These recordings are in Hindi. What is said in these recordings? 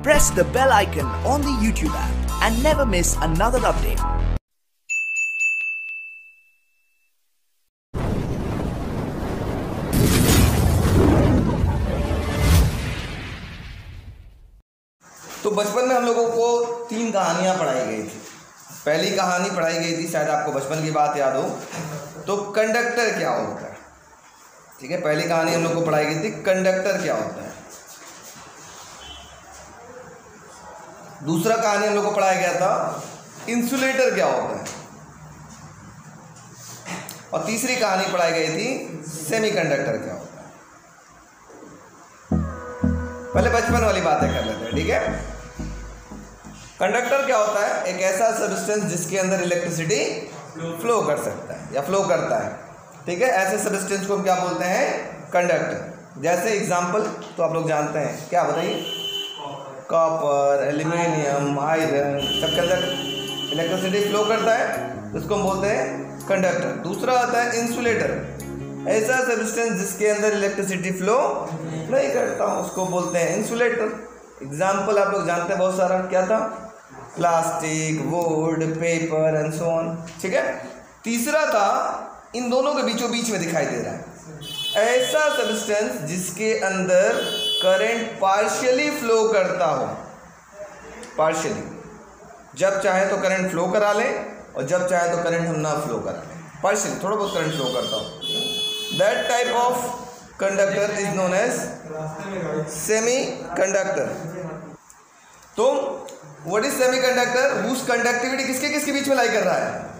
press the bell icon on the YouTube app and never miss another update. तो बचपन में हम लोगों को 3 कहानियाँ पढ़ाई गई थी। पहली कहानी पढ़ाई गई थी, शायद आपको बचपन की बात याद हो, तो कंडक्टर क्या होता है। ठीक है, पहली कहानी हम लोग को पढ़ाई गई थी, कंडक्टर क्या होता है। दूसरा कहानी हम लोग को पढ़ाया गया था, इंसुलेटर क्या होता है। और तीसरी कहानी पढ़ाई गई थी, सेमीकंडक्टर क्या होता है। पहले बचपन वाली बातें कर लेते हैं, ठीक है। कंडक्टर क्या होता है? एक ऐसा सब्सटेंस जिसके अंदर इलेक्ट्रिसिटी फ्लो कर सकता है या फ्लो करता है। ठीक है, ऐसे सब्सटेंस को हम क्या बोलते हैं? कंडक्टर। जैसे एग्जांपल तो आप लोग जानते हैं, क्या बताइए? कॉपर, एल्यूमिनियम, आयरन, सबके अंदर इलेक्ट्रिसिटी फ्लो करता है, उसको हम बोलते हैं कंडक्टर। दूसरा आता है इंसुलेटर, ऐसा सब्सटेंस जिसके अंदर इलेक्ट्रिसिटी फ्लो नहीं करता, उसको बोलते हैं इंसुलेटर। एग्जाम्पल आप लोग जानते हैं बहुत सारा, क्या था? Plastic, would, paper and so on. ठीक है। तीसरा था, इन दोनों के बीचों बीच में दिखाई दे रहा है, ऐसा सब्सटेंस जिसके अंदर करंट पार्शियली फ्लो करता हो। पार्शियली, जब चाहे तो करंट फ्लो करा ले और जब चाहे तो करंट हम ना फ्लो करा लें। पार्शियली, थोड़ा बहुत करंट फ्लो करता हो। That type of conductor is known as semiconductor. तो what is semiconductor? Whose conductivity किसके किसके बीच में लाई कर रहा है?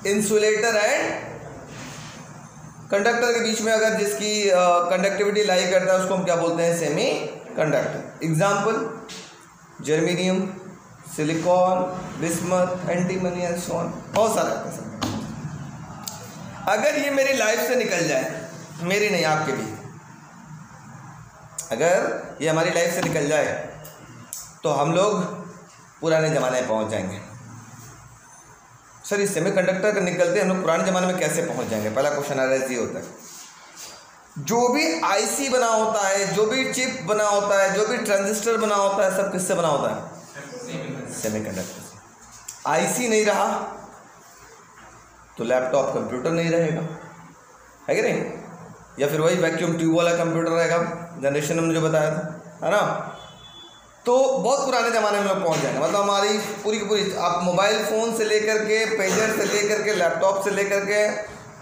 इंसुलेटर एंड कंडक्टर के बीच में अगर जिसकी कंडक्टिविटी लाई करता है उसको हम क्या बोलते हैं? Semi conductor. Example, germanium, silicon, bismuth, antimony and so on, बहुत सारा किस्म। अगर ये मेरी लाइफ से निकल जाए, मेरी नहीं आपके भी, अगर ये हमारी लाइफ से निकल जाए तो हम लोग पुराने ज़माने में पहुंच जाएंगे। सर, इस सेमीकंडक्टर के निकलते हम लोग पुराने ज़माने में कैसे पहुंच जाएंगे? पहला क्वेश्चन ये होता है। जो भी आईसी बना होता है, जो भी चिप बना होता है, जो भी ट्रांजिस्टर बना होता है, सब किससे बना होता है? सेमीकंडक्टर से। आईसी नहीं रहा तो लैपटॉप कंप्यूटर नहीं रहेगा, है कि नहीं? या फिर वही वैक्यूम ट्यूब वाला कंप्यूटर रहेगा, जनरेशन में जो बताया था, है ना। तो बहुत पुराने ज़माने में लोग पहुंच जाएंगे। मतलब हमारी पूरी की पूरी, आप मोबाइल फ़ोन से लेकर के, पेजर से लेकर के, लैपटॉप से लेकर के,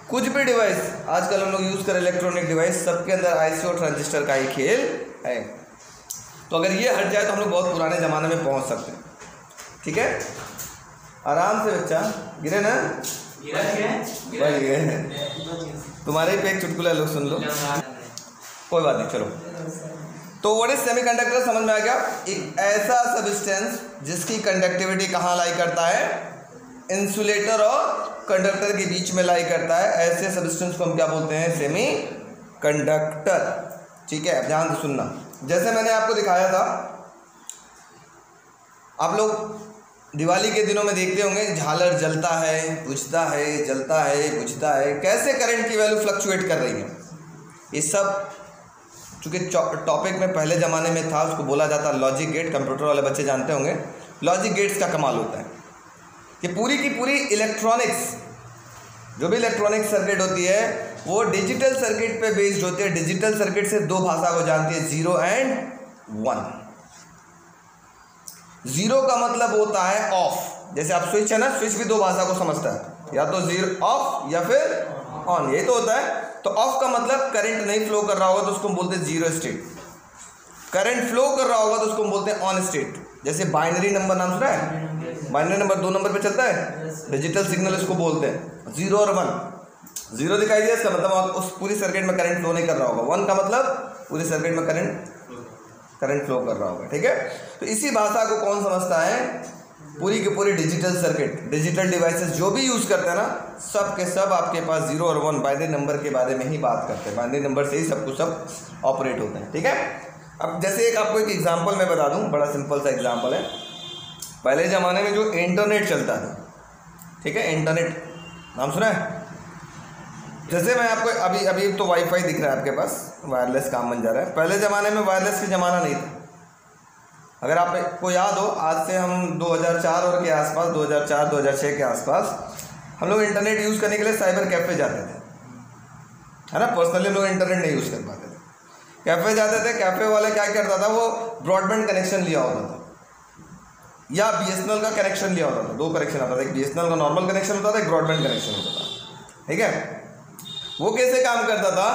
कुछ भी डिवाइस आजकल हम लोग यूज़ करें, इलेक्ट्रॉनिक डिवाइस, सबके अंदर आईसी और ट्रांजिस्टर का ही खेल है। तो अगर ये हट जाए तो हम लोग बहुत पुराने ज़माने में पहुँच सकते हैं। ठीक है, आराम से बच्चा, गिरे ना? गिरे। तुम्हारे ही पे एक चुटकुला लो, सुन लो, कोई बात नहीं, चलो। तो व्हाट इज सेमीकंडक्टर समझ में आ गया? एक ऐसा सब्सटेंस जिसकी कंडक्टिविटी कहाँ लाई करता है? इंसुलेटर और कंडक्टर के बीच में लाई करता है। ऐसे सब्सटेंस को हम क्या बोलते हैं? Semi conductor. ठीक है, ध्यान से सुनना। जैसे मैंने आपको दिखाया था, आप लोग दिवाली के दिनों में देखते होंगे, झालर जलता है, बुझता है, जलता है, बुझता है, कैसे करंट की वैल्यू फ्लक्चुएट कर रही है। ये सब चूँकि टॉपिक में पहले ज़माने में था, उसको बोला जाता लॉजिक गेट। कंप्यूटर वाले बच्चे जानते होंगे लॉजिक गेट्स का कमाल होता है कि पूरी की पूरी इलेक्ट्रॉनिक्स, जो भी इलेक्ट्रॉनिक सर्किट होती है वो डिजिटल सर्किट पे बेस्ड होती है। डिजिटल सर्किट से 2 भाषा को जानती है, 0 एंड 1। 0 का मतलब होता है ऑफ। जैसे आप स्विच है ना, स्विच भी 2 भाषा को समझता है, या तो 0 ऑफ या फिर ऑन, यही तो होता है। तो ऑफ का मतलब करंट नहीं फ्लो कर रहा होगा तो उसको हम बोलते हैं 0 स्टेट। करंट फ्लो कर रहा होगा तो उसको हम बोलते हैं ऑन स्टेट। जैसे बाइनरी नंबर नाम सुना है? बाइनरी नंबर 2 नंबर पे चलता है, डिजिटल सिग्नल इसको बोलते हैं। 0 और 1, 0 दिखाई दिया, इसका मतलब उस पूरी सर्किट में करंट फ्लो नहीं कर रहा होगा। 1 का मतलब पूरी सर्किट में करंट फ्लो कर रहा होगा। ठीक है, तो इसी भाषा को कौन समझता है? पूरी की पूरी डिजिटल सर्किट, डिजिटल डिवाइसेस जो भी यूज़ करते हैं ना, सब के सब आपके पास 0 और 1 बाइनरी नंबर के बारे में ही बात करते हैं। बाइनरी नंबर से ही सब कुछ सब ऑपरेट होते हैं। ठीक है, अब जैसे एक आपको एक एग्जांपल मैं बता दूं, बड़ा सिंपल सा एग्जांपल है। पहले ज़माने में जो इंटरनेट चलता था, ठीक है, इंटरनेट नाम सुना है? जैसे मैं आपको अभी तो वाईफाई दिख रहा है आपके पास, वायरलेस काम बन जा रहा है। पहले ज़माने में वायरलेस का ज़माना नहीं था, अगर आपको याद हो, आज से हम 2004 और के आसपास, 2004-2006 के आसपास हम लोग इंटरनेट यूज़ करने के लिए साइबर कैफ़े जाते थे, है ना। पर्सनली लोग इंटरनेट नहीं यूज़ कर पाते थे, कैफ़े जाते थे। कैफ़े वाले क्या करता था, वो ब्रॉडबैंड कनेक्शन लिया होता था या BSNL का कनेक्शन लिया होता था। 2 कनेक्शन आता था, एक BSNL का नॉर्मल कनेक्शन होता था, एक ब्रॉडबैंड कनेक्शन होता था, ठीक है। वो कैसे काम करता था,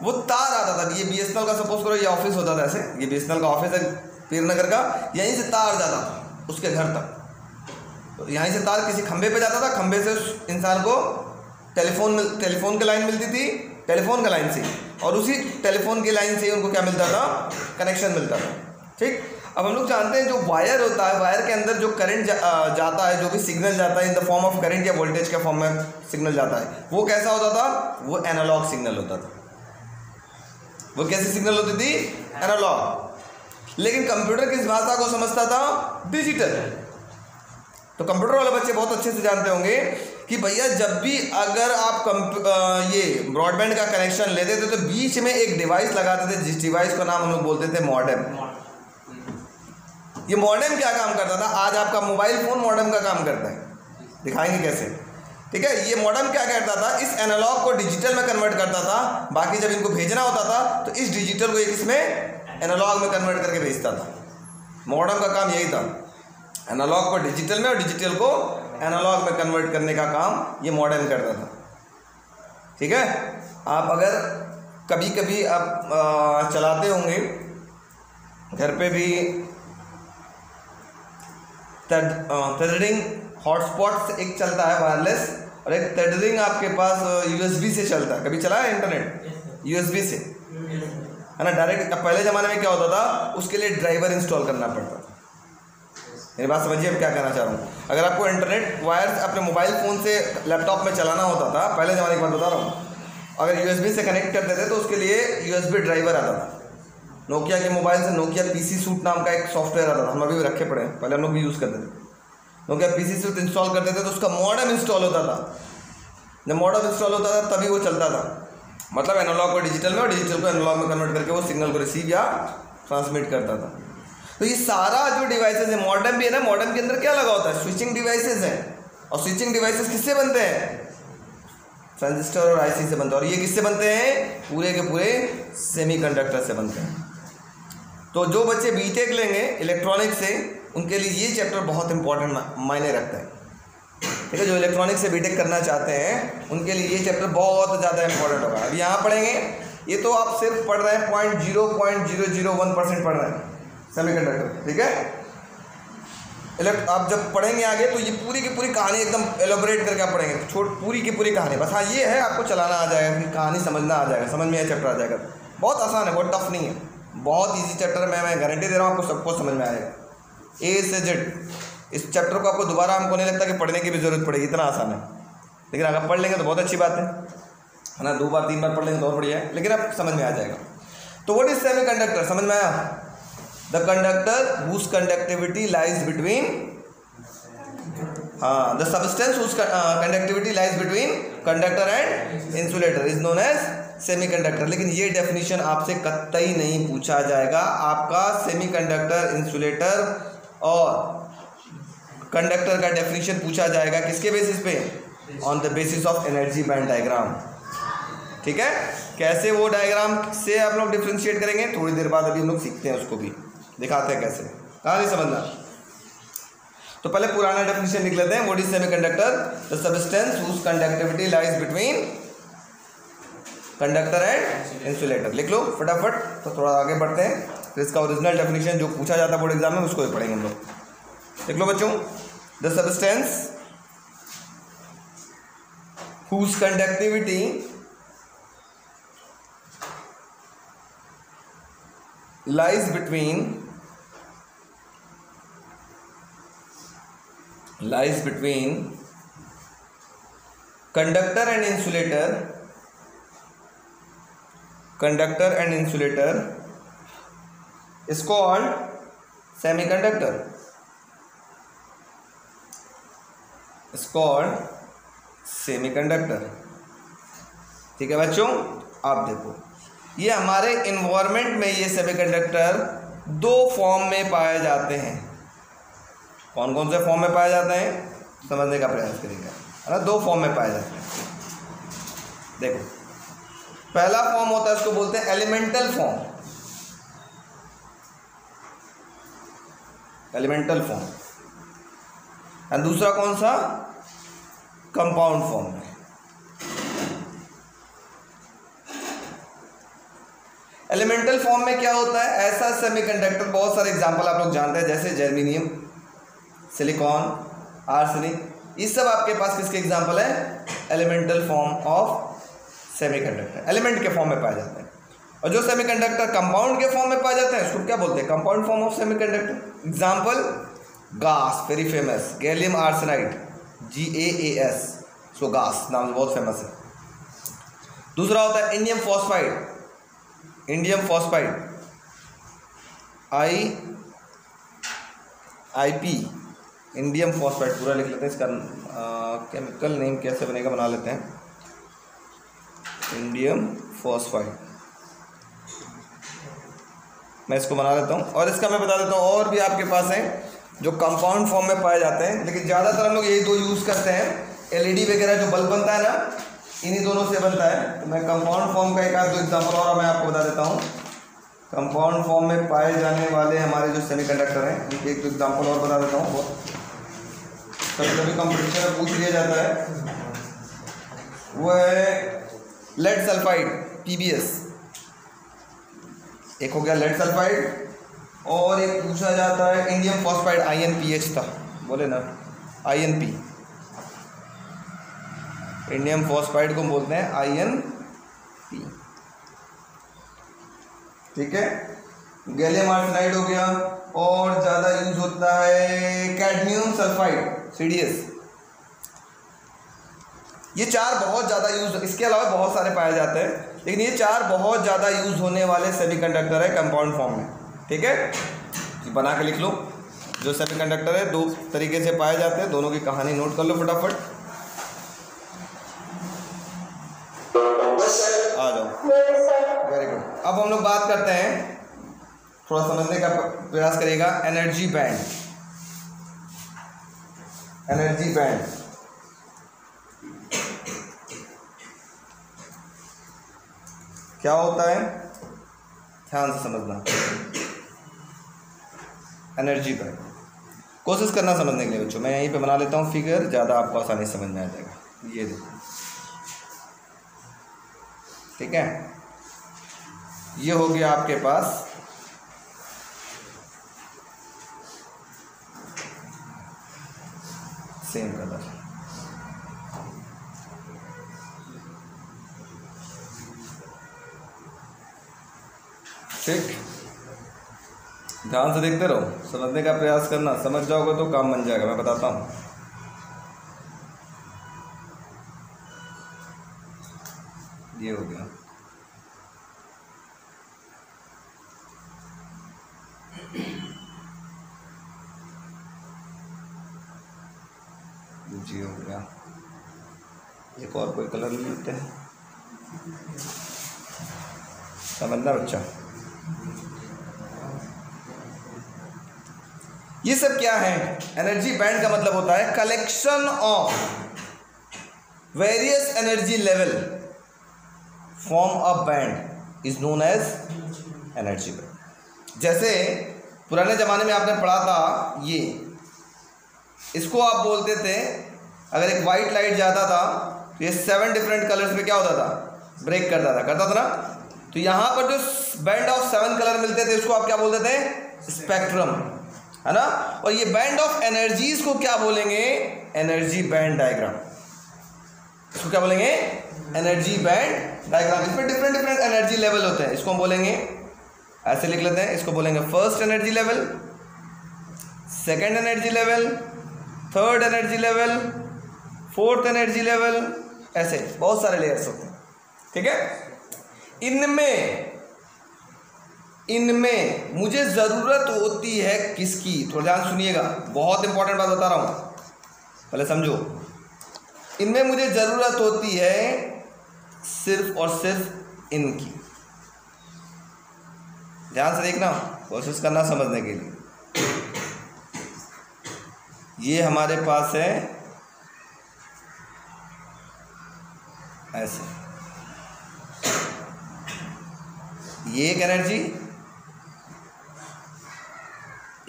वो तार आता था, ये BSNL का सपोज करो ये ऑफिस होता था, ऐसे ये BSNL का ऑफिस है पीरनगर का, यहीं से तार जाता था उसके घर तक। तो यहीं से तार किसी खंभे पे जाता था, खंभे से उस इंसान को टेलीफोन की लाइन मिलती थी, टेलीफोन की लाइन से, और उसी टेलीफोन की लाइन से ही उनको क्या मिलता था, कनेक्शन मिलता था, ठीक। अब हम लोग जानते हैं जो वायर होता है, वायर के अंदर जो करंट जाता है, जो भी सिग्नल जाता है in the form of current या वोल्टेज के फॉर्म में सिग्नल जाता है, वो कैसा होता था, वो एनालॉग सिग्नल होता था। वो कैसी सिग्नल होती थी, एनालॉग। लेकिन कंप्यूटर किस भाषा को समझता था, डिजिटल। तो कंप्यूटर वाले बच्चे बहुत अच्छे से जानते होंगे कि भैया जब भी अगर आप ये ब्रॉडबैंड का कनेक्शन लेते थे तो बीच में एक डिवाइस लगाते थे, जिस डिवाइस का नाम हम लोग बोलते थे मॉडेम। ये मॉडेम क्या काम करता था, आज आपका मोबाइल फ़ोन मॉडेम का काम करता है, दिखाएंगे कैसे, ठीक है। ये मॉडेम क्या करता था, इस एनालॉग को डिजिटल में कन्वर्ट करता था। बाकी जब इनको भेजना होता था तो इस डिजिटल को एक इसमें एनालॉग में कन्वर्ट करके भेजता था। मॉडेम का काम यही था, एनालॉग को डिजिटल में और डिजिटल को एनालॉग में कन्वर्ट करने का काम ये मॉडेम करता था, ठीक है। आप अगर कभी कभी आप चलाते होंगे घर पे भी, थ्रेडिंग हॉटस्पॉट एक चलता है वायरलेस, और एक थ्रेडिंग आपके पास USB से चलता है। कभी चला है इंटरनेट USB से, है ना, डायरेक्ट। पहले ज़माने में क्या होता था, उसके लिए ड्राइवर इंस्टॉल करना पड़ता था। मेरी बात समझिए, अब क्या कहना चाह रहा हूँ। अगर आपको इंटरनेट वायर अपने मोबाइल फ़ोन से लैपटॉप में चलाना होता था, पहले ज़माने की बात बता रहा हूँ, अगर USB से कनेक्ट करते थे तो उसके लिए USB ड्राइवर आता था। नोकिया के मोबाइल से नोकिया PC सूट नाम का एक सॉफ्टवेयर आता था, हम अभी भी रखे पड़े हैं, पहले हम लोग भी यूज़ करते थे। नोकिया PC सूट इंस्टॉल करते थे तो उसका मॉडेम इंस्टॉल होता था। जब मॉडेम इंस्टॉल होता था तभी वो चलता था, मतलब एनालॉग को डिजिटल में और डिजिटल को एनालॉग में कन्वर्ट करके वो सिग्नल को रिसीव या ट्रांसमिट करता था। तो ये सारा जो डिवाइसेज है, मॉडेम भी है ना, मॉडेम के अंदर क्या लगा होता है, स्विचिंग डिवाइसेज हैं। और स्विचिंग डिवाइसेज किससे बनते हैं, ट्रांजिस्टर और IC से बनते हैं। और ये किससे बनते हैं, पूरे के पूरे सेमीकंडक्टर से बनते हैं। तो जो बच्चे बीटेक लेंगे इलेक्ट्रॉनिक्स से, उनके लिए ये चैप्टर बहुत इंपॉर्टेंट मायने रखता है, ठीक है। जो इलेक्ट्रॉनिक्स से बीटेक करना चाहते हैं उनके लिए ये चैप्टर बहुत ज़्यादा इंपॉर्टेंट होगा। अब यहाँ पढ़ेंगे, ये तो आप सिर्फ पढ़ रहे हैं 0.0001% पढ़ रहे हैं सेमीकंडक्टर, ठीक है। आप जब पढ़ेंगे आगे तो ये पूरी की पूरी कहानी एकदम एलोबरेट करके आप पढ़ेंगे, पूरी की पूरी कहानी। बस हाँ ये है, आपको चलाना आ जाएगा, फिर कहानी समझना आ जाएगा, समझ में यह चैप्टर आ जाएगा। बहुत आसान है, बहुत टफ नहीं है, बहुत ईजी चैप्टर है। मैं गारंटी दे रहा हूँ आपको सबको समझ में आएगा A से Z। इस चैप्टर को आपको दोबारा हमको नहीं लगता कि पढ़ने की भी ज़रूरत पड़ेगी, इतना आसान है। लेकिन अगर पढ़ लेंगे तो बहुत अच्छी बात है ना, 2 बार 3 बार पढ़ लेंगे तो और बढ़िया है, लेकिन अब समझ में आ जाएगा। तो व्हाट इज सेमीकंडक्टर, समझ में आया। The conductor whose conductivity lies between the substance whose conductivity lies between conductor and insulator is known as semiconductor. लेकिन ये डेफिनेशन आपसे कतई नहीं पूछा जाएगा। आपका सेमीकंडक्टर, इंसुलेटर और कंडक्टर का डेफिनेशन पूछा जाएगा किसके बेसिस पे, on the basis of energy band diagram, ठीक है। कैसे वो डायग्राम से आप लोग डिफ्रेंशिएट करेंगे, थोड़ी देर बाद अभी हम लोग सीखते हैं, उसको भी दिखाते हैं कैसे, कहाँ नहीं समझना। तो पहले पुराना डेफिनेशन लिख लेते हैं। What is semiconductor, the substance whose conductivity lies between conductor and insulator. लिख लो फटाफट। तो थोड़ा आगे बढ़ते हैं, फिर इसका ओरिजिनल डेफिनेशन जो पूछा जाता है बोर्ड एग्जाम में उसको भी पढ़ेंगे हम लोग। लिख लो बच्चों, the substance whose conductivity lies between conductor and insulator is called semiconductor, ठीक है बच्चों। आप देखो ये हमारे इन्वायरमेंट में ये सेमीकंडक्टर दो फॉर्म में पाए जाते हैं। कौन कौन से फॉर्म में पाए जाते हैं समझने का प्रयास करेंगे, है ना। दो फॉर्म में पाए जाते हैं। देखो, पहला फॉर्म होता है उसको बोलते हैं एलिमेंटल फॉर्म, एलिमेंटल फॉर्म। और दूसरा कौन सा, कंपाउंड फॉर्म में। एलिमेंटल फॉर्म में क्या होता है, ऐसा सेमीकंडक्टर, बहुत सारे एग्जांपल आप लोग जानते हैं जैसे जर्मेनियम, सिलिकॉन, आर्सेनिक, ये सब आपके पास किसके एग्जांपल है, elemental form of semiconductor, element के फॉर्म में पाए जाते हैं। और जो सेमीकंडक्टर कंपाउंड के फॉर्म में पाए जाते हैं उसको क्या बोलते हैं, compound form of semiconductor. Example GaAs, very famous, gallium arsenide, GaAs, so GaAs नाम से बहुत फेमस है। दूसरा होता है indium phosphide, indium phosphide, IP, indium phosphide पूरा लिख लेते हैं, इसका केमिकल नेम कैसे बनेगा बना लेते हैं, इंडियम फॉस्फाइड, मैं इसको बना लेता हूँ। और इसका मैं बता देता हूँ और भी आपके पास हैं जो कंपाउंड फॉर्म में पाए जाते हैं, लेकिन ज़्यादातर हम लोग यही दो यूज़ करते हैं। LED वगैरह जो बल्ब बनता है ना, इन्हीं दोनों से बनता है। तो मैं कंपाउंड फॉर्म का एक आध दो एग्जाम्पल और मैं आपको बता देता हूँ। कंपाउंड फॉर्म में पाए जाने वाले हमारे जो सेमीकंडक्टर हैं उनके एक दो एग्जाम्पल और बता देता हूँ। कभी कभी कंपटीशन में पूछ लिया जाता है, वो है लेड सल्फाइड, PbS, एक हो गया लेड सल्फाइड, और एक पूछा जाता है इंडियम फॉस्फाइड, InPH था, बोले ना InP, इंडियम फॉस्फाइड को बोलते हैं InP, ठीक है। गैलियम आर्सेनाइड हो गया, और ज़्यादा यूज होता है कैडमियम सल्फाइड, CdS। ये चार बहुत ज़्यादा यूज, इसके अलावा बहुत सारे पाए जाते हैं, लेकिन ये चार बहुत ज़्यादा यूज होने वाले सेमीकंडक्टर है कंपाउंड फॉर्म में, ठीक है। बना के लिख लो, जो सेमीकंडक्टर है दो तरीके से पाए जाते हैं, दोनों की कहानी नोट कर लो फटाफट, आ जाओ, वेरी गुड। अब हम लोग बात करते हैं, थोड़ा समझने का प्रयास करिएगा, एनर्जी बैंड। एनर्जी बैंड क्या होता है, ध्यान से समझना। एनर्जी बैंड कोशिश करना समझने के लिए बच्चों, मैं यहीं पे बना लेता हूँ फिगर, ज़्यादा आपको आसानी से समझ में आ जाएगा। ये देखो, ठीक है, ये हो गया आपके पास सेम कलर, ठीक। ध्यान से देखते रहो, समझने का प्रयास करना, समझ जाओगे तो काम बन जाएगा, मैं बताता हूँ। ये हो गया, जी हो गया। एक और कोई कलर ले लेते हैं, समझना बच्चा। ये सब क्या है, एनर्जी बैंड का मतलब होता है collection of various energy level form a band is known as energy band. जैसे पुराने ज़माने में आपने पढ़ा था, ये इसको आप बोलते थे, अगर एक वाइट लाइट जाता था तो ये 7 डिफरेंट कलर्स में क्या होता था, ब्रेक करता था ना। तो यहाँ पर जो बैंड ऑफ 7 कलर मिलते थे उसको आप क्या बोलते थे, स्पेक्ट्रम, है ना। और ये बैंड ऑफ एनर्जीज को क्या बोलेंगे, एनर्जी बैंड डायग्राम। इसको क्या बोलेंगे, एनर्जी बैंड डायग्राम। इसमें डिफरेंट डिफरेंट एनर्जी लेवल होते हैं, इसको हम बोलेंगे, ऐसे लिख लेते हैं, इसको बोलेंगे first energy level, second energy level, third energy level, fourth energy level, ऐसे बहुत सारे लेयर्स होते हैं, ठीक है। इनमें मुझे ज़रूरत होती है किसकी, थोड़ा ध्यान सुनिएगा, बहुत इंपॉर्टेंट बात बता रहा हूँ, पहले समझो। इनमें मुझे ज़रूरत होती है सिर्फ और सिर्फ इनकी, ध्यान से देखना, कोशिश करना समझने के लिए। ये हमारे पास है ऐसे, ये एक एनर्जी,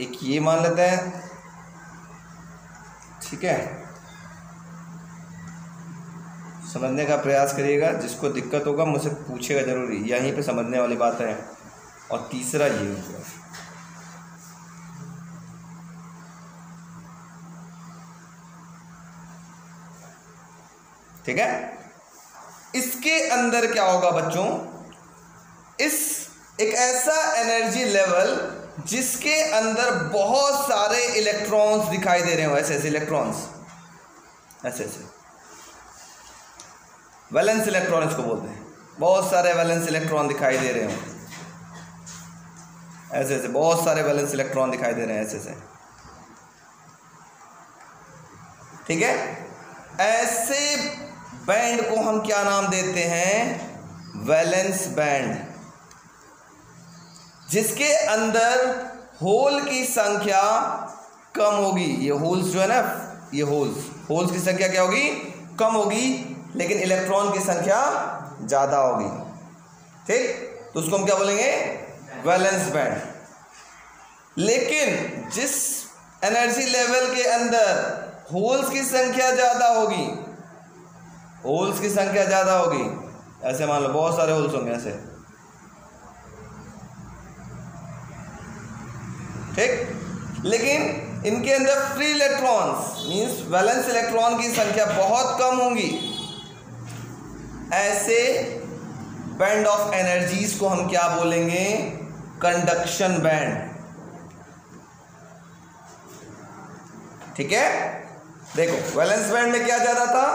एक ये मान लेते हैं, ठीक है। समझने का प्रयास करिएगा, जिसको दिक्कत होगा मुझसे पूछेगा जरूरी, यहीं पे समझने वाली बात है। और तीसरा ये होगा, ठीक है। इसके अंदर क्या होगा बच्चों, इस एक ऐसा एनर्जी लेवल जिसके अंदर बहुत सारे इलेक्ट्रॉन्स दिखाई दे रहे हो, ऐसे ऐसे इलेक्ट्रॉन्स, ऐसे ऐसे वैलेंस इलेक्ट्रॉन इसको बोलते हैं। बहुत सारे वैलेंस इलेक्ट्रॉन दिखाई दे रहे हो, ऐसे ऐसे बहुत सारे वैलेंस इलेक्ट्रॉन दिखाई दे रहे हैं, ऐसे ऐसे, ठीक है। ऐसे बैंड को हम क्या नाम देते हैं, वैलेंस बैंड, जिसके अंदर होल की संख्या कम होगी। ये होल्स जो है ना, ये होल्स की संख्या क्या होगी, कम होगी, लेकिन इलेक्ट्रॉन की संख्या ज़्यादा होगी, ठीक। तो उसको हम क्या बोलेंगे, वैलेंस बैंड। लेकिन जिस एनर्जी लेवल के अंदर होल्स की संख्या ज़्यादा होगी, होल्स की संख्या ज़्यादा होगी, ऐसे मान लो बहुत सारे होल्स होंगे ऐसे, ठीक। लेकिन इनके अंदर free electrons means valence electron की संख्या बहुत कम होंगी। ऐसे बैंड ऑफ एनर्जीज को हम क्या बोलेंगे, कंडक्शन बैंड, ठीक है। देखो वैलेंस बैंड में क्या ज़्यादा था,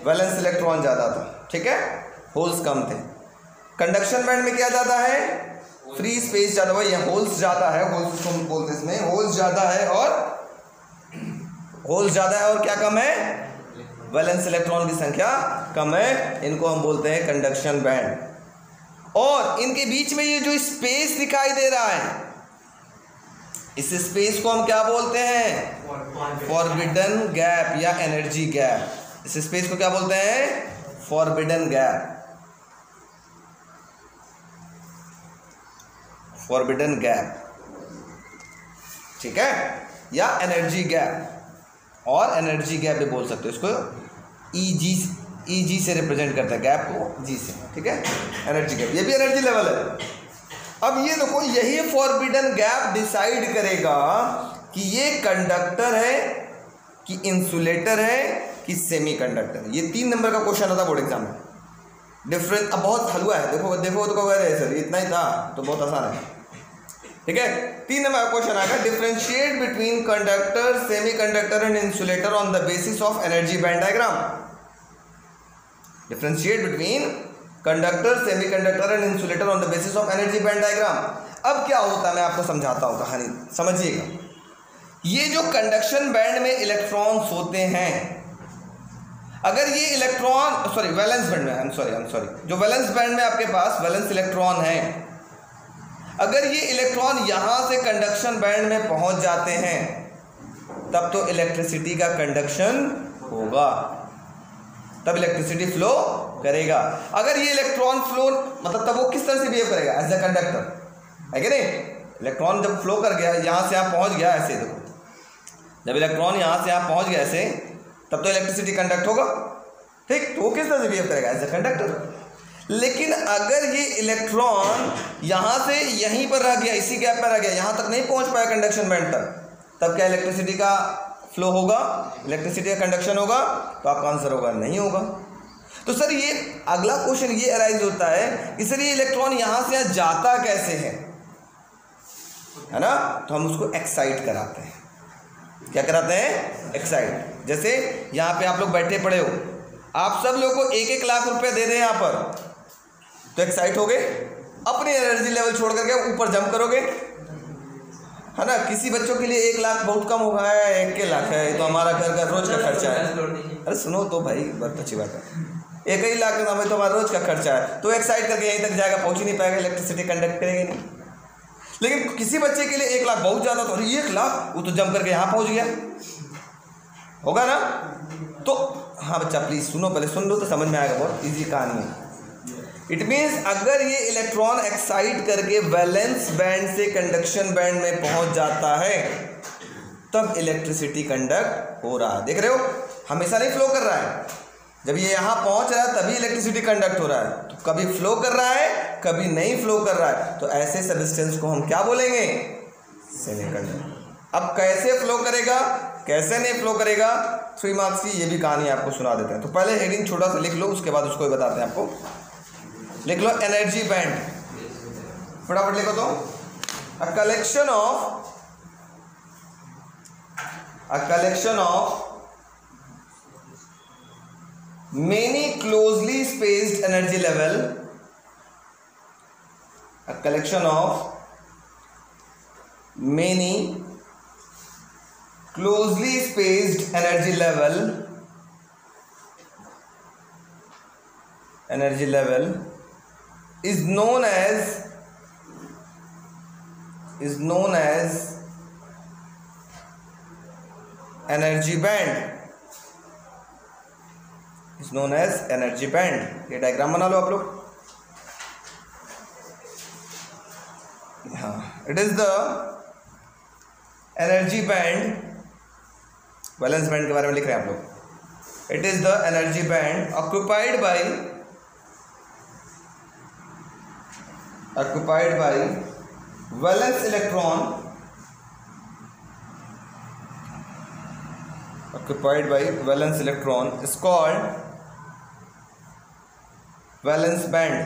वैलेंस इलेक्ट्रॉन ज़्यादा था, ठीक है, होल्स कम थे। कंडक्शन बैंड में क्या ज़्यादा है, फ्री स्पेस ज़्यादा, वही होल्स ज़्यादा है, होल्स को हम बोलते हैं इसमें, होल्स ज़्यादा है और क्या कम है, वैलेंस इलेक्ट्रॉन की संख्या कम है। इनको हम बोलते हैं कंडक्शन बैंड। और इनके बीच में ये जो स्पेस दिखाई दे रहा है, इस स्पेस को हम क्या बोलते हैं, फॉरबिडन गैप या एनर्जी गैप। इस स्पेस को क्या बोलते हैं, फॉरबिडन गैप, फॉरबिडन गैप, ठीक है, या एनर्जी गैप, और एनर्जी गैप भी बोल सकते हो इसको। ईजी से रिप्रेजेंट करता है गैप को, जी से, ठीक है, एनर्जी गैप, ये भी एनर्जी लेवल है। अब ये देखो, यही फॉरबिडन गैप डिसाइड करेगा कि ये कंडक्टर है कि इंसुलेटर है कि सेमीकंडक्टर। ये 3 नंबर का क्वेश्चन आता बोर्ड एग्जाम में। डिफरेंस अब बहुत हलवा है, देखो देखो तो कह रहे सर इतना ही था तो बहुत आसान है, ठीक है। 3 नंबर का क्वेश्चन आएगा, differentiate between conductor, semiconductor and insulator on the basis of energy band diagram. Differentiate between conductor, semiconductor and insulator on the basis of energy band diagram. अब क्या होता है, मैं आपको समझाता हूँ कहानी, समझिएगा। ये जो कंडक्शन बैंड में इलेक्ट्रॉन्स होते हैं, अगर ये इलेक्ट्रॉन वैलेंस बैंड में, जो वैलेंस बैंड में आपके पास वैलेंस इलेक्ट्रॉन है, अगर ये इलेक्ट्रॉन यहाँ से कंडक्शन बैंड में पहुँच जाते हैं, तब तो इलेक्ट्रिसिटी का कंडक्शन होगा, तब इलेक्ट्रिसिटी फ्लो करेगा। अगर ये इलेक्ट्रॉन फ्लो मतलब तब वो किस तरह से बिहेव करेगा, एज अ कंडक्टर, है कि नहीं। इलेक्ट्रॉन जब फ्लो कर गया, यहाँ से यहाँ पहुँच गया, ऐसे देखो, जब इलेक्ट्रॉन यहाँ से यहाँ पहुँच गया ऐसे, तब तो इलेक्ट्रिसिटी कंडक्ट होगा, ठीक। तो वो किस तरह से बिहेव करेगा, एज अ कंडक्टर। लेकिन अगर ये इलेक्ट्रॉन यहाँ से यहीं पर रह गया, इसी गैप पर रह गया, यहाँ तक नहीं पहुँच पाया कंडक्शन बैंड तक, तब क्या इलेक्ट्रिसिटी का फ्लो होगा, इलेक्ट्रिसिटी का कंडक्शन होगा। तो आपका आंसर होगा नहीं होगा। तो सर ये अगला क्वेश्चन ये अराइज होता है कि सर ये इलेक्ट्रॉन यहाँ से यहाँ जाता कैसे है ना। तो हम उसको एक्साइट कराते हैं। क्या कराते हैं, एक्साइट। जैसे यहाँ पे आप लोग बैठे पड़े हो, आप सब लोगों को 1-1 लाख रुपए दे दें यहाँ पर, तो एक्साइट हो गए, अपनी एनर्जी लेवल छोड़ करके ऊपर जंप करोगे, है ना। किसी बच्चों के लिए 1 लाख बहुत कम होगा, 1 लाख है तो हमारा घर का रोज का खर्चा है। अरे सुनो तो भाई, बहुत अच्छी बात है, 1 लाख का तो हमारा रोज का खर्चा है, तो एक्साइट करके यहीं तक जाएगा, पहुंच ही नहीं पाएगा, इलेक्ट्रिसिटी कंडक्ट करेगी नहीं। लेकिन किसी बच्चे के लिए 1 लाख बहुत ज़्यादा, तो 1 लाख वो तो जम करके यहाँ पहुँच गया, होगा ना। तो हाँ बच्चा प्लीज़ सुनो, पहले सुन लो तो समझ में आएगा, बहुत ईजी कहानी है। इट मीन्स अगर ये इलेक्ट्रॉन एक्साइट करके वैलेंस बैंड से कंडक्शन बैंड में पहुंच जाता है तब इलेक्ट्रिसिटी कंडक्ट हो रहा है। देख रहे हो, हमेशा नहीं फ्लो कर रहा है, जब ये यहाँ पहुंच रहा है तभी इलेक्ट्रिसिटी कंडक्ट हो रहा है। तो कभी फ्लो कर रहा है, कभी नहीं फ्लो कर रहा है, तो ऐसे सब्सटेंस को हम क्या बोलेंगे? सेमीकंडक्टर। अब कैसे फ्लो करेगा, कैसे नहीं फ्लो करेगा, 3 मार्क्स की ये भी कहानी आपको सुना देते हैं। तो पहले हेडिंग छोटा सा लिख लो, उसके बाद उसको भी बताते हैं आपको। लिख लो एनर्जी बैंड, फटाफट लिखो तो। A collection of many closely spaced energy level, a collection of many closely spaced energy level is known as energy band, is known as energy band। ये डायग्राम बना लो आप लोग। हाँ, it is the energy band, valence band के बारे में लिख रहे हैं आप लोग। it is the energy band occupied by valence electron, is called valence band।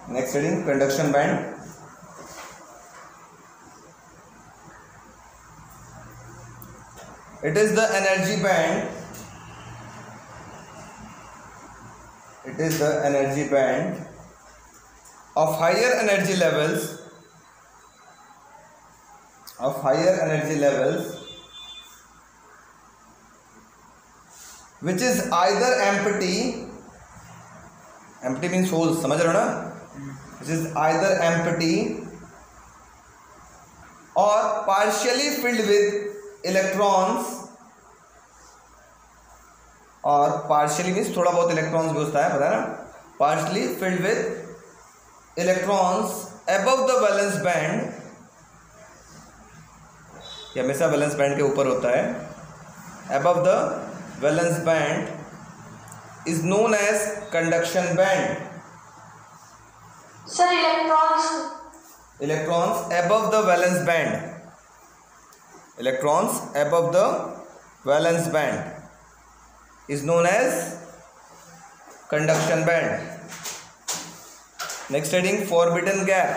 Next heading, conduction band। It is the energy band of higher energy levels which is either empty means holes, समझ रहे हो ना, which is either empty or partially filled with electrons, और पार्शियली मीन्स थोड़ा बहुत इलेक्ट्रॉन्स भी होता है, पता है ना। Partially filled with electrons above the valence band, ये हमेशा वैलेंस बैंड के ऊपर होता है। Above the valence band is known as conduction band. Sir electrons above the valence band, electrons above the valence band is known as conduction band। next heading, forbidden gap,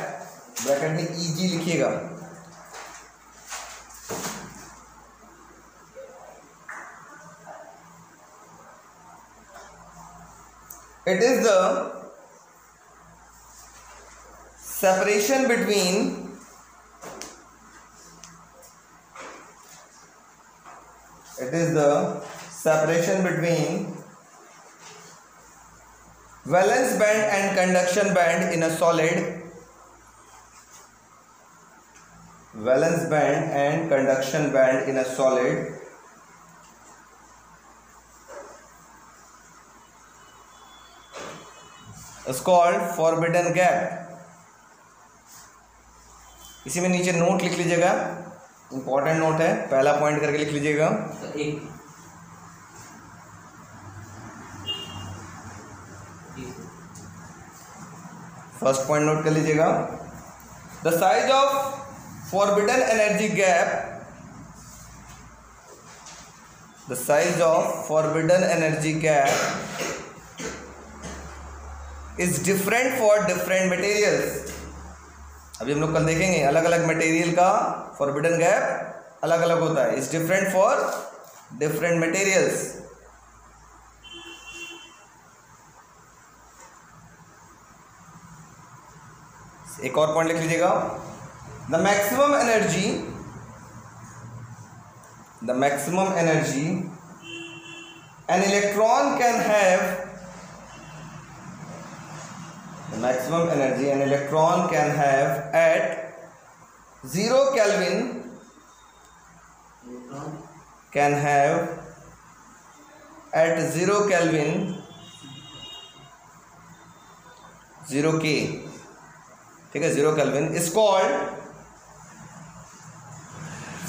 bracket में EG लिखिएगा। it is the separation between valence band and conduction band in a solid, valence band and conduction band in a solid is called forbidden gap। इसी में नीचे नोट लिख लीजिएगा, इंपॉर्टेंट नोट है, पहला पॉइंट करके लिख लीजिएगा। फर्स्ट पॉइंट नोट कर लीजिएगा। The size of forbidden energy gap, the size of forbidden energy gap is different for different materials. अभी हम लोग कल देखेंगे अलग अलग मटेरियल का फॉरबिडन गैप अलग अलग होता है। Is different for different materials. एक और पॉइंट लिख लीजिएगा। The maximum energy an electron can have maximum energy an electron can have at 0 Kelvin can have at 0 Kelvin 0 K, ठीक है, 0 Kelvin is called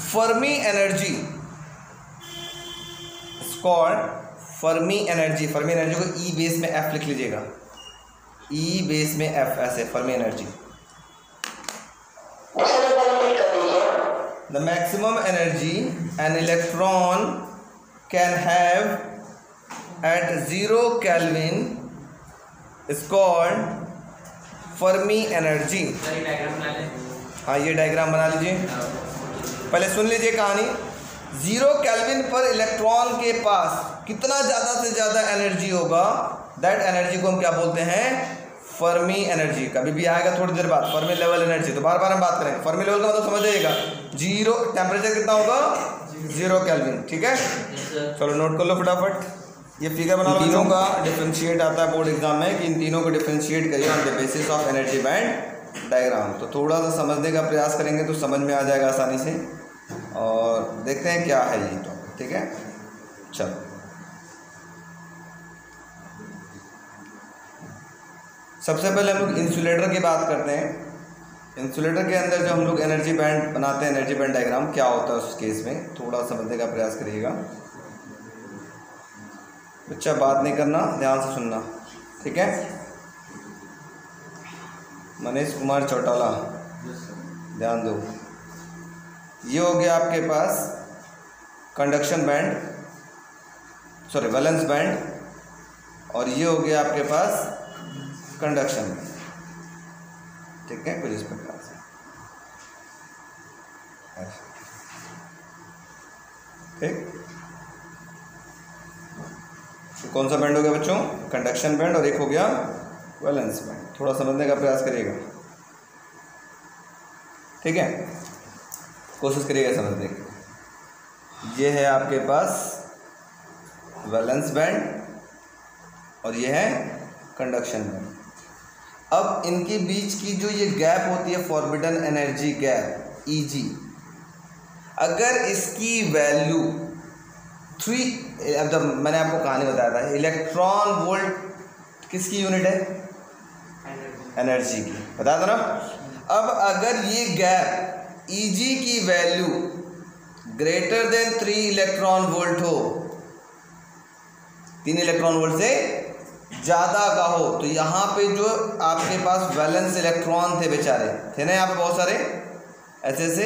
Fermi energy, is called Fermi energy. Fermi energy को E बेस में F लिख लीजिएगा, E बेस में F, ऐसे Fermi energy. The maximum energy an electron can have at 0 Kelvin is called Fermi energy. हाँ, ये डायग्राम बना लीजिए. पहले सुन लीजिए कहानी. 0 केल्विन पर इलेक्ट्रॉन के पास कितना ज़्यादा से ज़्यादा एनर्जी होगा, दैट एनर्जी को हम क्या बोलते हैं, फर्मी एनर्जी. कभी भी आएगा थोड़ी देर बाद फर्मी लेवल एनर्जी, तो बार बार हम बात करेंगे. फर्मी लेवल का मतलब समझ जाइएगा, 0 टेम्परेचर कितना होगा, 0 केल्विन. ठीक है, चलो नोट कर लो फटाफट. ये फिगर बना लो. तीनों का डिफ्रेंशिएट आता है बोर्ड एग्जाम में कि इन तीनों को डिफ्रेंशिएट करिए on the basis of energy band diagram. तो थोड़ा सा समझने का प्रयास करेंगे तो समझ में आ जाएगा आसानी से. और देखते हैं क्या है ये टॉपिक. ठीक है, चलो. सबसे पहले हम लोग इंसुलेटर की बात करते हैं. इंसुलेटर के अंदर जो हम लोग एनर्जी बैंड बनाते हैं, एनर्जी बैंड डायग्राम क्या होता है उस केस में, थोड़ा समझने का प्रयास करिएगा. बच्चा बात नहीं करना, ध्यान से सुनना. ठीक है, मनीष कुमार चौटाला, ध्यान दो. ये हो गया आपके पास conduction band, sorry valence band, और ये हो गया आपके पास कंडक्शन बैंड. ठीक है, कुछ इस प्रकार से. ठीक, तो कौन सा बैंड हो गया बच्चों, कंडक्शन बैंड, और एक हो गया वैलेंस बैंड. थोड़ा समझने का प्रयास करिएगा. ठीक है, कोशिश करिएगा समझने की. ये है आपके पास वैलेंस बैंड और ये है कंडक्शन बैंड. अब इनके बीच की जो ये गैप होती है, फॉरबिडन एनर्जी गैप EG, अगर इसकी वैल्यू 3, अब मैंने आपको कहानी बताया था, इलेक्ट्रॉन वोल्ट किसकी यूनिट है, एनर्जी की, बताया था ना. अब अगर ये गैप EG की value greater than 3 electron volt हो, 3 इलेक्ट्रॉन वोल्ट से ज़्यादा का हो, तो यहाँ पे जो आपके पास वैलेंस इलेक्ट्रॉन थे, बेचारे थे ना यहाँ पे बहुत सारे ऐसे ऐसे,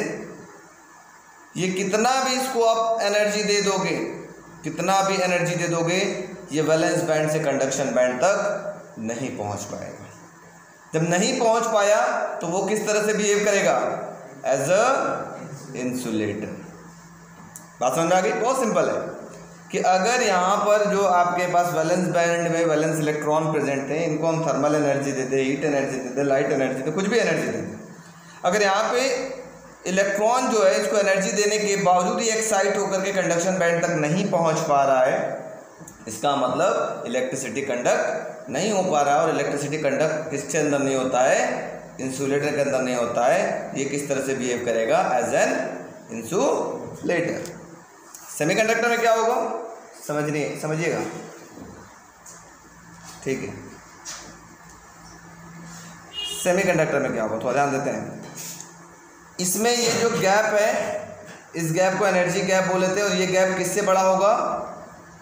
ये कितना भी इसको आप एनर्जी दे दोगे, कितना भी एनर्जी दे दोगे, ये वैलेंस बैंड से कंडक्शन बैंड तक नहीं पहुँच पाएगा. जब नहीं पहुँच पाया तो वो किस तरह से बिहेव करेगा, एज अ इंसुलेटर. बात समझ आ गई. बहुत सिंपल है कि अगर यहाँ पर जो आपके पास वैलेंस बैंड में वैलेंस इलेक्ट्रॉन प्रेजेंट हैं, इनको हम थर्मल एनर्जी देते, हीट एनर्जी देते, लाइट एनर्जी देते, कुछ भी एनर्जी देते, अगर यहाँ पे इलेक्ट्रॉन जो है इसको एनर्जी देने के बावजूद ही एक्साइट होकर के कंडक्शन बैंड तक नहीं पहुँच पा रहा है, इसका मतलब इलेक्ट्रिसिटी कंडक्ट नहीं हो पा रहा है. और इलेक्ट्रिसिटी कंडक्ट किसके अंदर नहीं होता है, इंसुलेटर के अंदर नहीं होता है. ये किस तरह से बिहेव करेगा, एज एन इंसुलेटर. सेमीकंडक्टर में क्या होगा, समझिएगा. ठीक है, सेमीकंडक्टर में क्या होगा थोड़ा ध्यान देते हैं. इसमें ये जो गैप है, इस गैप को एनर्जी गैप बोल लेते हैं, और ये गैप किससे बड़ा होगा,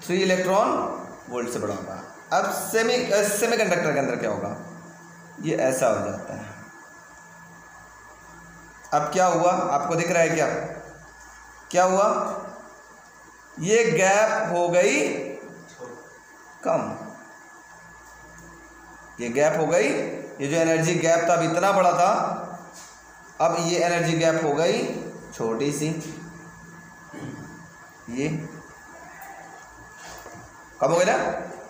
3 इलेक्ट्रॉन वोल्ट से बड़ा होगा. अब सेमीकंडक्टर के अंदर क्या होगा, ये ऐसा हो जाता है. अब क्या हुआ, आपको दिख रहा है क्या, क्या हुआ, ये गैप हो गई कम, ये गैप हो गई, ये जो एनर्जी गैप था अब इतना बड़ा था, अब ये एनर्जी गैप हो गई छोटी सी, ये कम हो गया ना.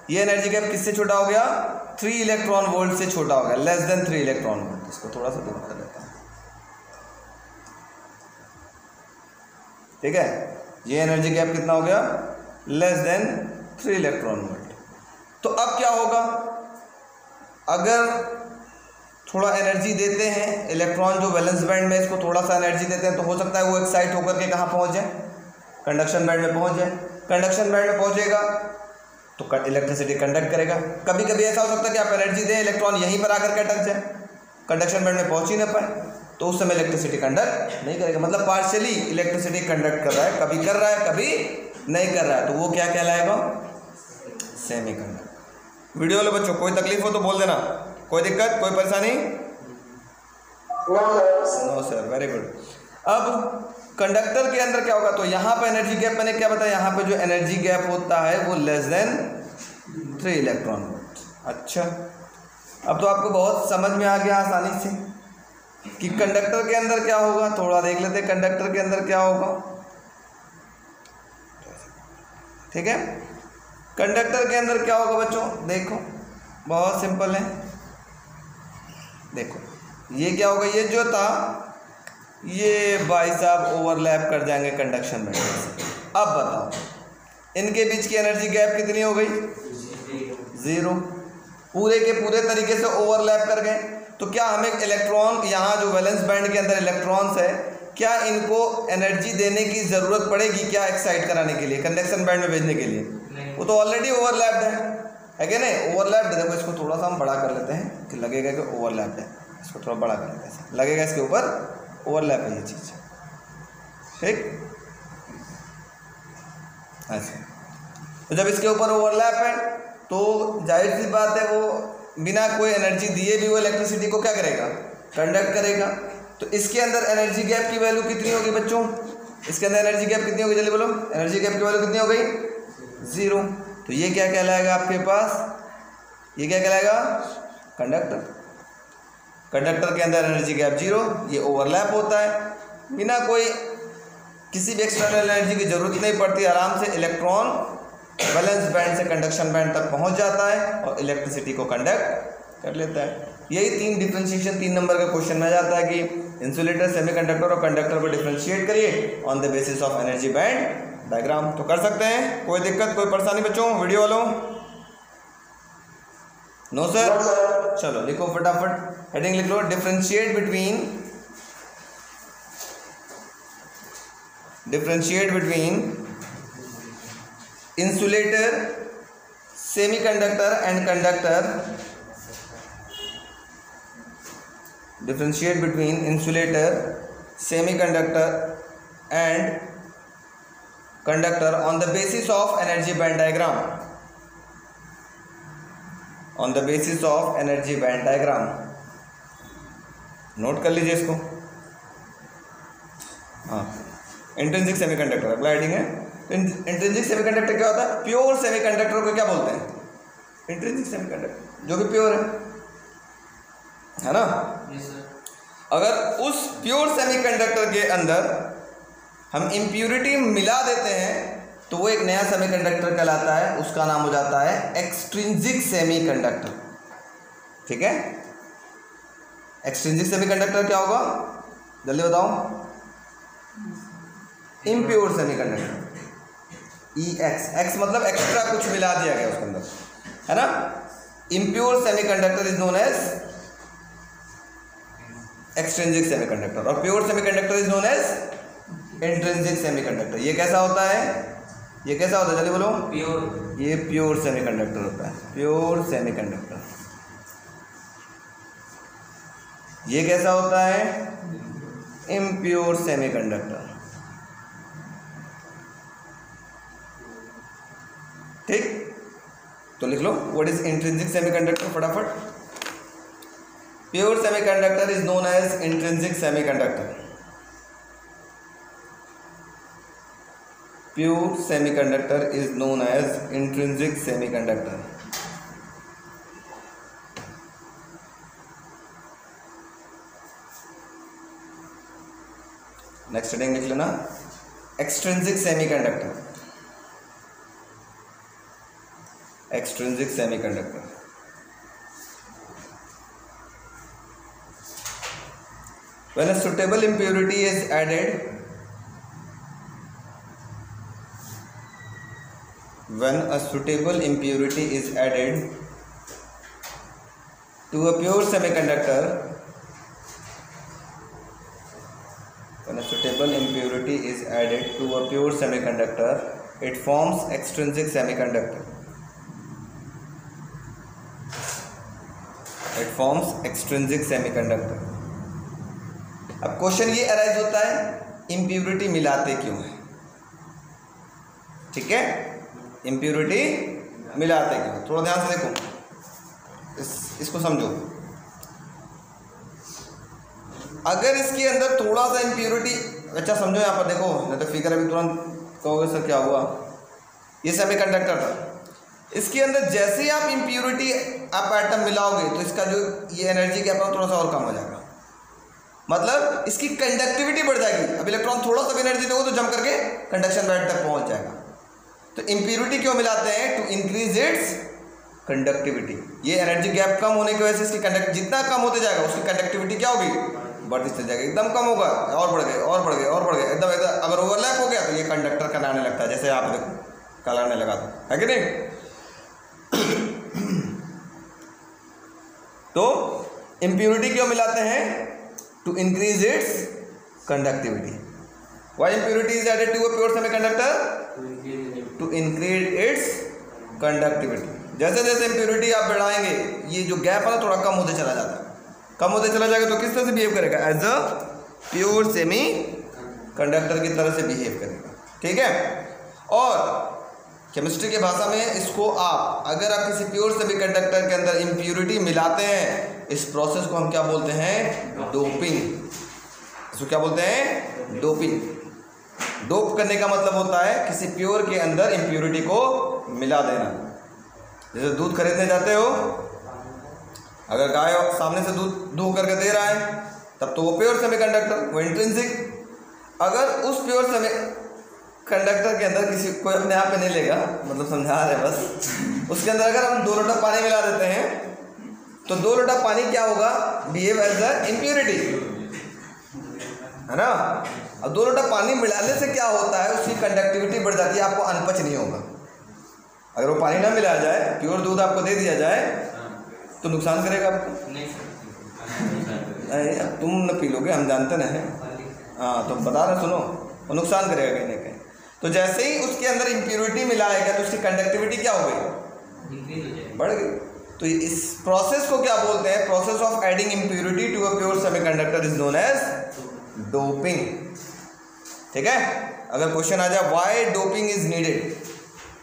ये एनर्जी गैप किससे छोटा हो गया, 3 इलेक्ट्रॉन वोल्ट से छोटा हो गया, लेस देन 3 इलेक्ट्रॉन वोल्ट. इसको थोड़ा सा दूर कर लेता हूं. ठीक है, ये एनर्जी गैप कितना हो गया, लेस देन 3 इलेक्ट्रॉन वोल्ट. तो अब क्या होगा, अगर थोड़ा एनर्जी देते हैं, इलेक्ट्रॉन जो वैलेंस बैंड में इसको थोड़ा सा एनर्जी देते हैं, तो हो सकता है वो एक्साइट होकर के कहाँ पहुँच जाए, कंडक्शन बैंड में पहुँच जाए। कंडक्शन बैंड में पहुँचेगा तो इलेक्ट्रिसिटी कंडक्ट करेगा। कभी कभी ऐसा हो सकता है कि आप एनर्जी दें, इलेक्ट्रॉन यहीं पर आकर के अटक जाए, कंडक्शन बैंड में पहुँच ही ना पाए, तो उस समय इलेक्ट्रिसिटी कंडक्ट नहीं करेगा। मतलब पार्शियली इलेक्ट्रिसिटी कंडक्ट कर रहा है, कभी कर रहा है कभी नहीं कर रहा है, तो वो क्या कहलाएगा, सेमीकंडक्टर। वीडियो वाले बच्चों कोई तकलीफ हो तो बोल देना, कोई दिक्कत कोई परेशानी? No sir, very good. अब कंडक्टर के अंदर क्या होगा, तो यहाँ पर एनर्जी गैप मैंने क्या बताया, यहाँ पे जो एनर्जी गैप होता है वो लेस देन 3 इलेक्ट्रॉन वोल्ट। अच्छा, अब तो आपको बहुत समझ में आ गया आसानी से कि कंडक्टर के अंदर क्या होगा। थोड़ा देख लेते हैं कंडक्टर के अंदर क्या होगा। ठीक है, कंडक्टर के अंदर क्या होगा बच्चों, देखो बहुत सिंपल है। देखो ये क्या होगा, ये जो था ये भाई साहब ओवरलैप कर जाएंगे कंडक्शन बैंड से। अब बताओ इनके बीच की एनर्जी गैप कितनी हो गई, 0। पूरे के पूरे तरीके से ओवरलैप कर गए। तो क्या हमें इलेक्ट्रॉन, यहाँ जो वैलेंस बैंड के अंदर इलेक्ट्रॉन्स है, क्या इनको एनर्जी देने की ज़रूरत पड़ेगी क्या एक्साइट कराने के लिए, कंडक्शन बैंड में भेजने के लिए? वो तो ऑलरेडी ओवरलैप्ड है कि नहीं, ओवरलैप्ड। देखो इसको थोड़ा सा हम बड़ा कर लेते हैं कि लगेगा कि ओवरलैप्ड है, इसको थोड़ा बड़ा कर लेते हैं, लगेगा इसके ऊपर ओवरलैप है ये चीज़। ठीक, ऐसे। तो जब इसके ऊपर ओवरलैप है तो जाहिर सी बात है वो बिना कोई एनर्जी दिए भी वो इलेक्ट्रिसिटी को क्या करेगा, कंडक्ट करेगा। तो इसके अंदर एनर्जी गैप की वैल्यू कितनी होगी बच्चों, इसके अंदर एनर्जी गैप कितनी होगी, जल्दी बोलो, एनर्जी गैप की वैल्यू कितनी हो गई, 0। तो ये क्या कहलाएगा आपके पास, ये क्या कहलाएगा, कंडक्टर। कंडक्टर के अंदर एनर्जी गैप 0, ये ओवरलैप होता है, बिना कोई किसी भी एक्सटर्नल एनर्जी की ज़रूरत नहीं पड़ती, आराम से इलेक्ट्रॉन वैलेंस बैंड से कंडक्शन बैंड तक पहुंच जाता है और इलेक्ट्रिसिटी को कंडक्ट कर लेता है। यही 3 डिफरेंशिएशन 3 नंबर का क्वेश्चन में जाता है कि इंसुलेटर, सेमीकंडक्टर और कंडक्टर को डिफरेंशिएट करिए on the basis of energy band diagram. तो कर सकते हैं, कोई दिक्कत कोई परेशानी बच्चों, वीडियो वालों? नो सर, चलो लिखो फटाफट, हेडिंग लिख लो, differentiate between insulator, semiconductor and conductor. Differentiate between insulator, semiconductor and conductor on the basis of energy band diagram. On the basis of energy band diagram. Note कर लीजिए इसको। हाँ, इंट्रिंसिक सेमीकंडक्टर अप्लाइडिंग है। इंट्रिंसिक सेमीकंडक्टर क्या होता है, प्योर सेमीकंडक्टर को क्या बोलते हैं, इंट्रिंसिक सेमीकंडक्टर, जो कि प्योर है ना। yes, अगर उस प्योर सेमीकंडक्टर के अंदर हम इम्प्यूरिटी मिला देते हैं तो वो एक नया सेमीकंडक्टर कहलाता है, उसका नाम हो जाता है एक्सट्रिंसिक सेमीकंडक्टर। ठीक है, एक्सट्रिंसिक सेमीकंडक्टर क्या होगा, जल्दी बताओ, इम्प्योर सेमीकंडक्टर, एक्स मतलब एक्स्ट्रा कुछ मिला दिया गया उसके अंदर, है ना। Impure semiconductor is known as extrinsic semiconductor और pure semiconductor is known as intrinsic semiconductor. ये कैसा होता है, ये कैसा होता है, जल्दी बोलो, प्योर। ये प्योर सेमीकंडक्टर होता है, प्योर सेमीकंडक्टर। ये कैसा होता है, इम्प्योर सेमीकंडक्टर। ठीक, तो लिख लो व्हाट इज इंट्रिंसिक सेमीकंडक्टर फटाफट। Pure semiconductor is known as intrinsic semiconductor. Pure semiconductor is known as intrinsic semiconductor. Next heading लिख लेना, extrinsic semiconductor. Extrinsic semiconductor. When a suitable impurity is added, to a pure semiconductor when a suitable impurity is added to a pure semiconductor it forms extrinsic semiconductor. It forms extrinsic semiconductor. अब क्वेश्चन ये अराइज होता है इम्प्योरिटी मिलाते क्यों है, ठीक है, इम्प्योरिटी मिलाते क्यों, थोड़ा ध्यान से देखो, इसको समझो। अगर इसके अंदर थोड़ा सा इम्प्योरिटी, अच्छा समझो यहाँ पर देखो, नहीं तो फिगर अभी तुरंत कहोगे सर क्या हुआ, ये सेमीकंडक्टर था, इसके अंदर जैसे ही आप इम्प्योरिटी आप एटम मिलाओगे तो इसका जो ये एनर्जी गैप है थोड़ा सा और कम हो जाएगा, मतलब इसकी कंडक्टिविटी बढ़ जाएगी। अब इलेक्ट्रॉन थोड़ा सा भी एनर्जी दोगे तो जम करके कंडक्शन बैंड तक पहुंच जाएगा। तो इम्प्योरिटी क्यों मिलाते हैं, टू इंक्रीज इट्स कंडक्टिविटी। ये एनर्जी गैप कम होने की वजह से इसकी कंडक्ट जितना कम होते जाएगा उसकी कंडक्टिविटी क्या होगी, बढ़ती चल जाएगी, एकदम कम होगा और बढ़ गए और बढ़ गए और बढ़ गए, एकदम एकदम अगर ओवरलैप हो गया तो ये कंडक्टर कहलाने लगता है, जैसे आप देखो कहलाने लगा था, है कि नहीं। तो इम्प्योरिटी क्यों मिलाते हैं, to increase its conductivity. Why impurity is added to a pure semiconductor, to increase its conductivity. जैसे जैसे इम्प्योरिटी आप बढ़ाएंगे ये जो गैप है ना थोड़ा कम होते चला जाता है, कम होते चला जाएगा तो किस तरह से बिहेव करेगा, as a pure semiconductor की तरह से बिहेव करेगा, ठीक है। और केमिस्ट्री की भाषा में इसको आप अगर आप किसी प्योर सेमीकंडक्टर के अंदर इम्प्योरिटी मिलाते हैं, इस प्रोसेस को हम क्या बोलते हैं, डोपिंग। इसको क्या बोलते हैं, डोपिंग। डोप करने का मतलब होता है किसी प्योर के अंदर इम्प्योरिटी को मिला देना। जैसे दूध खरीदने जाते हो, अगर गाय सामने से दूध धो करके दे रहा है तब तो वो प्योर सेमीकंडक्टर, वो इंट्रिंसिक। अगर उस प्योर सेमीकंडक्टर के अंदर किसी कोई अपने आप पे नहीं लेगा, मतलब समझा रहे बस, उसके अंदर अगर हम 2 लोटा पानी मिला देते हैं तो 2 लोटा पानी क्या होगा, बिहेव एज अ इम्प्योरिटी, है ना। अब 2 लोटा पानी मिलाने से क्या होता है, उसकी कंडक्टिविटी बढ़ जाती है, आपको अनपच नहीं होगा। अगर वो पानी ना मिलाया जाए, प्योर दूध आपको दे दिया जाए तो नुकसान करेगा आपको, नहीं अब तुम न पी लोगे, हम जानते नहीं हैं, हाँ तो बता रहे सुनो, वो नुकसान करेगा कहीं ना कहीं। तो जैसे ही उसके अंदर इम्प्योरिटी मिलाएगा तो उसकी कंडक्टिविटी क्या हो गई, बढ़ गई। तो इस प्रोसेस को क्या बोलते हैं, process of adding impurity to a pure semiconductor is known as doping, ठीक है। अगर क्वेश्चन आ जाए why doping is needed,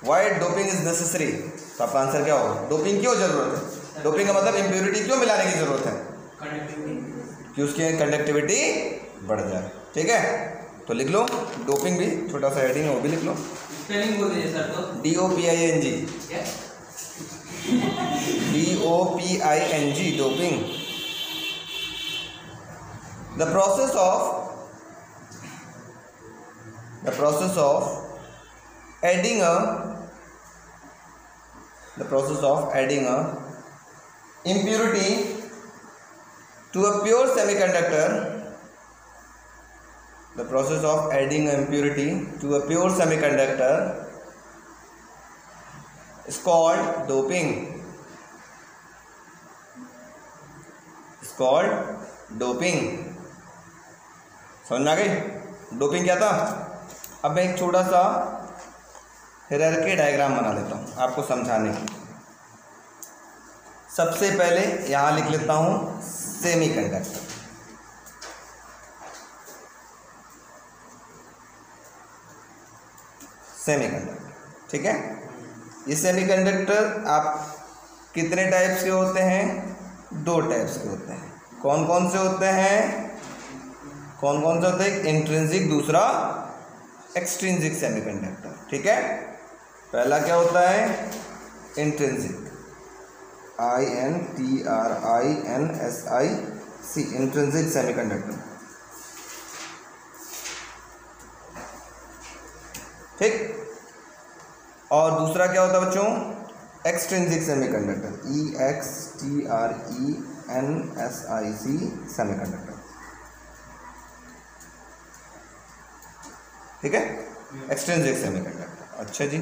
why doping is necessary, तो आपका आंसर क्या होगा, डोपिंग क्यों जरूरत है, डोपिंग का मतलब इम्प्योरिटी क्यों मिलाने की जरूरत है, कि उसकी कंडक्टिविटी बढ़ जाए, ठीक है। तो लिख लो डोपिंग भी, छोटा सा हेडिंग है वो भी लिख लो, स्पेलिंग बोल दीजिए सर। तो DOPING, DOPING, doping. The process of adding a impurity to a pure semiconductor, the process of adding an impurity to a pure semiconductor is called doping. It's called doping. समझ में आ गई डोपिंग क्या था। अब मैं एक छोटा सा हायरार्की डायग्राम बना लेता हूँ आपको समझाने की। सबसे पहले यहाँ लिख लेता हूँ सेमीकंडक्टर, सेमीकंडक्टर, ठीक है। ये सेमीकंडक्टर आप कितने टाइप्स के होते हैं, 2 टाइप्स के होते हैं। कौन कौन से होते हैं, कौन कौन से होते हैं, इंट्रिंसिक, दूसरा एक्सट्रिंसिक सेमीकंडक्टर, ठीक है। पहला क्या होता है, इंट्रिंसिक, INTRINSIC, इंट्रिंसिक सेमीकंडक्टर, ठीक। और दूसरा क्या होता है बच्चों, एक्सट्रिंसिक सेमीकंडक्टर, EXTRENSIC सेमीकंडक्टर, ठीक है, एक्सट्रिंसिक सेमीकंडक्टर। अच्छा जी,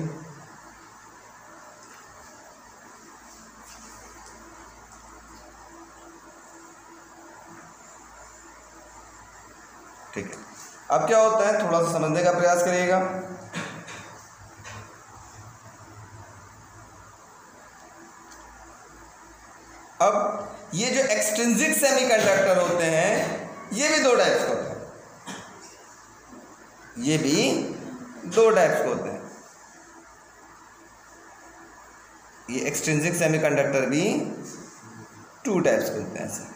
ठीक है, अब क्या होता है थोड़ा सा समझने का प्रयास करिएगा। अब ये जो एक्सट्रिंसिक सेमीकंडक्टर होते हैं ये भी दो टाइप्स के होते हैं, ये भी दो टाइप्स के होते हैं। ये एक्सट्रिंसिक सेमीकंडक्टर भी टू टाइप्स के होते हैं। ऐसे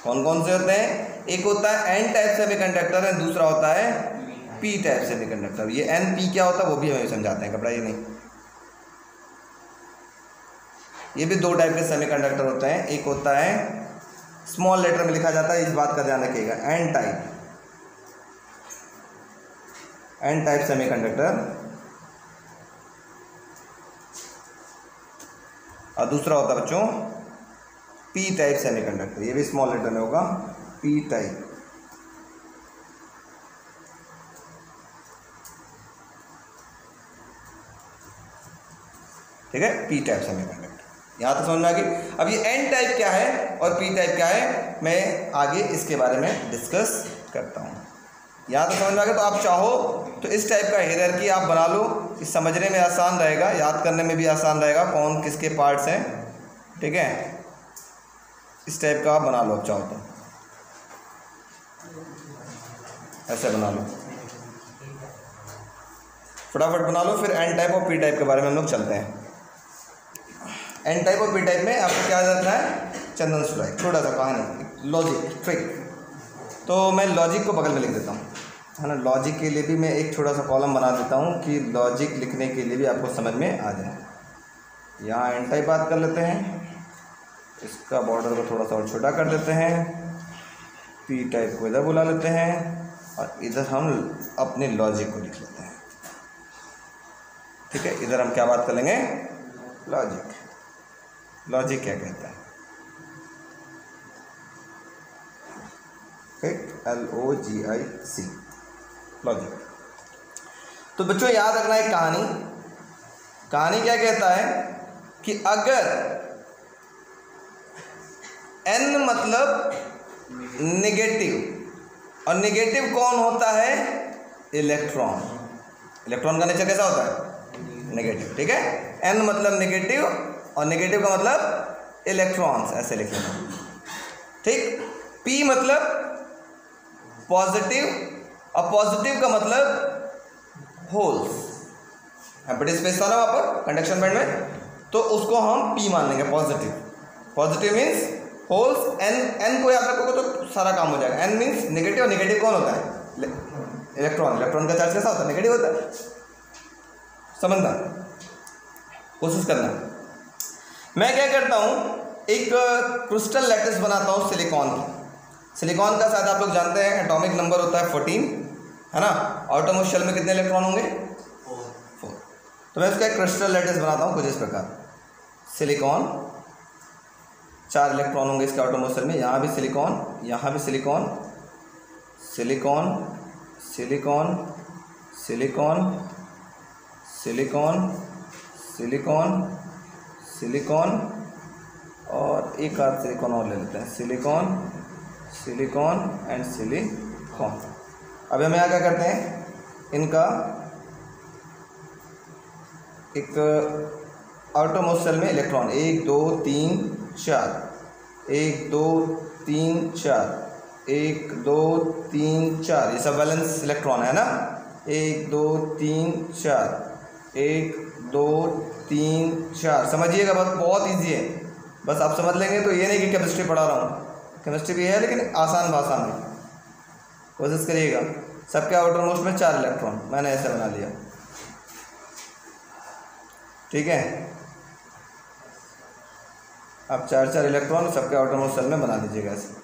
कौन कौन से होते हैं? एक होता है एन टाइप सेमीकंडक्टर है, दूसरा होता है पी टाइप सेमीकंडक्टर। ये एन पी क्या होता है वो भी हमें समझाते हैं, घबराइए नहीं। ये भी दो टाइप के सेमीकंडक्टर होते हैं। एक होता है स्मॉल लेटर में लिखा जाता है, इस बात का ध्यान रखिएगा, एन टाइप सेमीकंडक्टर, और दूसरा होता है बच्चों पी टाइप सेमीकंडक्टर। ये भी स्मॉल लेटर में होगा, पी टाइप। ठीक है, पी टाइप सेमीकंडक्टर। यहाँ तक समझ में आ गई। अब ये एन टाइप क्या है और पी टाइप क्या है, मैं आगे इसके बारे में डिस्कस करता हूँ। यहाँ तक समझ में आ गया। तो आप चाहो तो इस टाइप का हायरार्की आप बना लो, इस समझने में आसान रहेगा, याद करने में भी आसान रहेगा कौन किसके पार्ट्स हैं। ठीक है, इस टाइप का आप बना लो, आप चाहो तो ऐसे बना लो, फटाफट बना लो। फिर एन टाइप और पी टाइप के बारे में हम लोग चलते हैं। एन टाइप और पी टाइप में आपको क्या याद रखना है? चंदन सुराई, छोटा सा कहानी, लॉजिक, ट्रिक। तो मैं लॉजिक को बगल में लिख देता हूँ, है ना। लॉजिक के लिए भी मैं एक छोटा सा कॉलम बना देता हूँ कि लॉजिक लिखने के लिए भी आपको समझ में आ जाए। यहाँ एन टाइप बात कर लेते हैं, इसका बॉर्डर को थोड़ा सा और छोटा कर देते हैं, पी टाइप को इधर बुला लेते हैं और इधर हम अपने लॉजिक को लिख लेते हैं। ठीक है, इधर हम क्या बात कर लेंगे? लॉजिक। लॉजिक क्या कहता है? LOGIC, logic. तो बच्चों याद रखना एक कहानी क्या कहता है कि अगर n मतलब नेगेटिव, और नेगेटिव कौन होता है? इलेक्ट्रॉन। इलेक्ट्रॉन का नेचर कैसा होता है? नेगेटिव। ठीक है, n मतलब नेगेटिव और नेगेटिव का मतलब इलेक्ट्रॉन्स, ऐसे लिख लेना। ठीक, p मतलब पॉजिटिव और पॉजिटिव का मतलब होल्स। बड़े स्पेस था ना वहाँ पर कंडक्शन बैंड में, तो उसको हम p मान लेंगे, positive. Positive means holes. n को याद रखोगे तो सारा काम हो जाएगा। n मीन्स नेगेटिव, और नेगेटिव कौन होता है? इलेक्ट्रॉन। इलेक्ट्रॉन का चार्ज कैसा होता है? नेगेटिव होता है। समझना, कोशिश करना। मैं क्या करता हूँ, एक क्रिस्टल लैटिस बनाता हूँ सिलिकॉन की। सिलिकॉन का शायद आप लोग जानते हैं एटॉमिक नंबर होता है 14, है ना। आउटरमोस्ट शेल में कितने इलेक्ट्रॉन होंगे? 4। तो मैं इसका एक क्रिस्टल लैटिस बनाता हूँ कुछ इस प्रकार। सिलिकॉन, 4 इलेक्ट्रॉन होंगे इसके आउटरमोस्ट शेल में। यहाँ भी सिलिकॉन, यहाँ भी silicon, silicon, silicon, silicon, silicon, silicon, silicon, और एक आध सिलिकॉन और ले लेते हैं, सिलिकॉन, सिलिकॉन एंड सिलिकॉन। अब हम यहाँ क्या करते हैं, इनका एक आउटरमोस्ट शेल में इलेक्ट्रॉन 1 2 3 4, 1 2 3 4, 1 2 3 4, ये सब वैलेंस इलेक्ट्रॉन है ना। 1 2 3 4, 1 2 3 4। समझिएगा, बस बहुत ईजी है, बस आप समझ लेंगे तो ये नहीं कि केमिस्ट्री पढ़ा रहा हूँ। केमिस्ट्री भी है लेकिन आसान भाषा में, कोशिश करिएगा। सबके आउटरमोस्ट में 4 इलेक्ट्रॉन, मैंने ऐसे बना लिया। ठीक है, अब 4 इलेक्ट्रॉन सबके आउटरमोस्ट शेल में बना दीजिएगा। ऐसे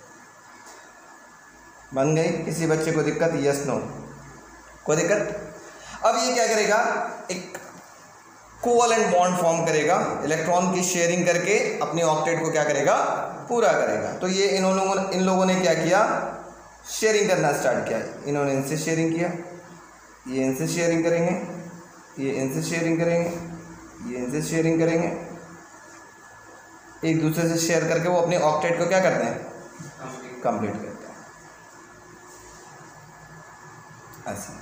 बन गई। किसी बच्चे को दिक्कत? यस नो, कोई दिक्कत? अब ये क्या करेगा, एक कोवैलेंट बॉन्ड फॉर्म करेगा, इलेक्ट्रॉन की शेयरिंग करके अपने ऑक्टेट को क्या करेगा? पूरा करेगा। तो ये इन लोगों ने क्या किया? शेयरिंग करना स्टार्ट किया। इन्होंने इनसे शेयरिंग किया, ये इनसे शेयरिंग करेंगे, ये इनसे शेयरिंग करेंगे, ये इनसे शेयरिंग करेंगे। एक दूसरे से शेयर करके वो अपने ऑक्टेट को क्या करते हैं? कंप्लीट करते हैं। ऐसे।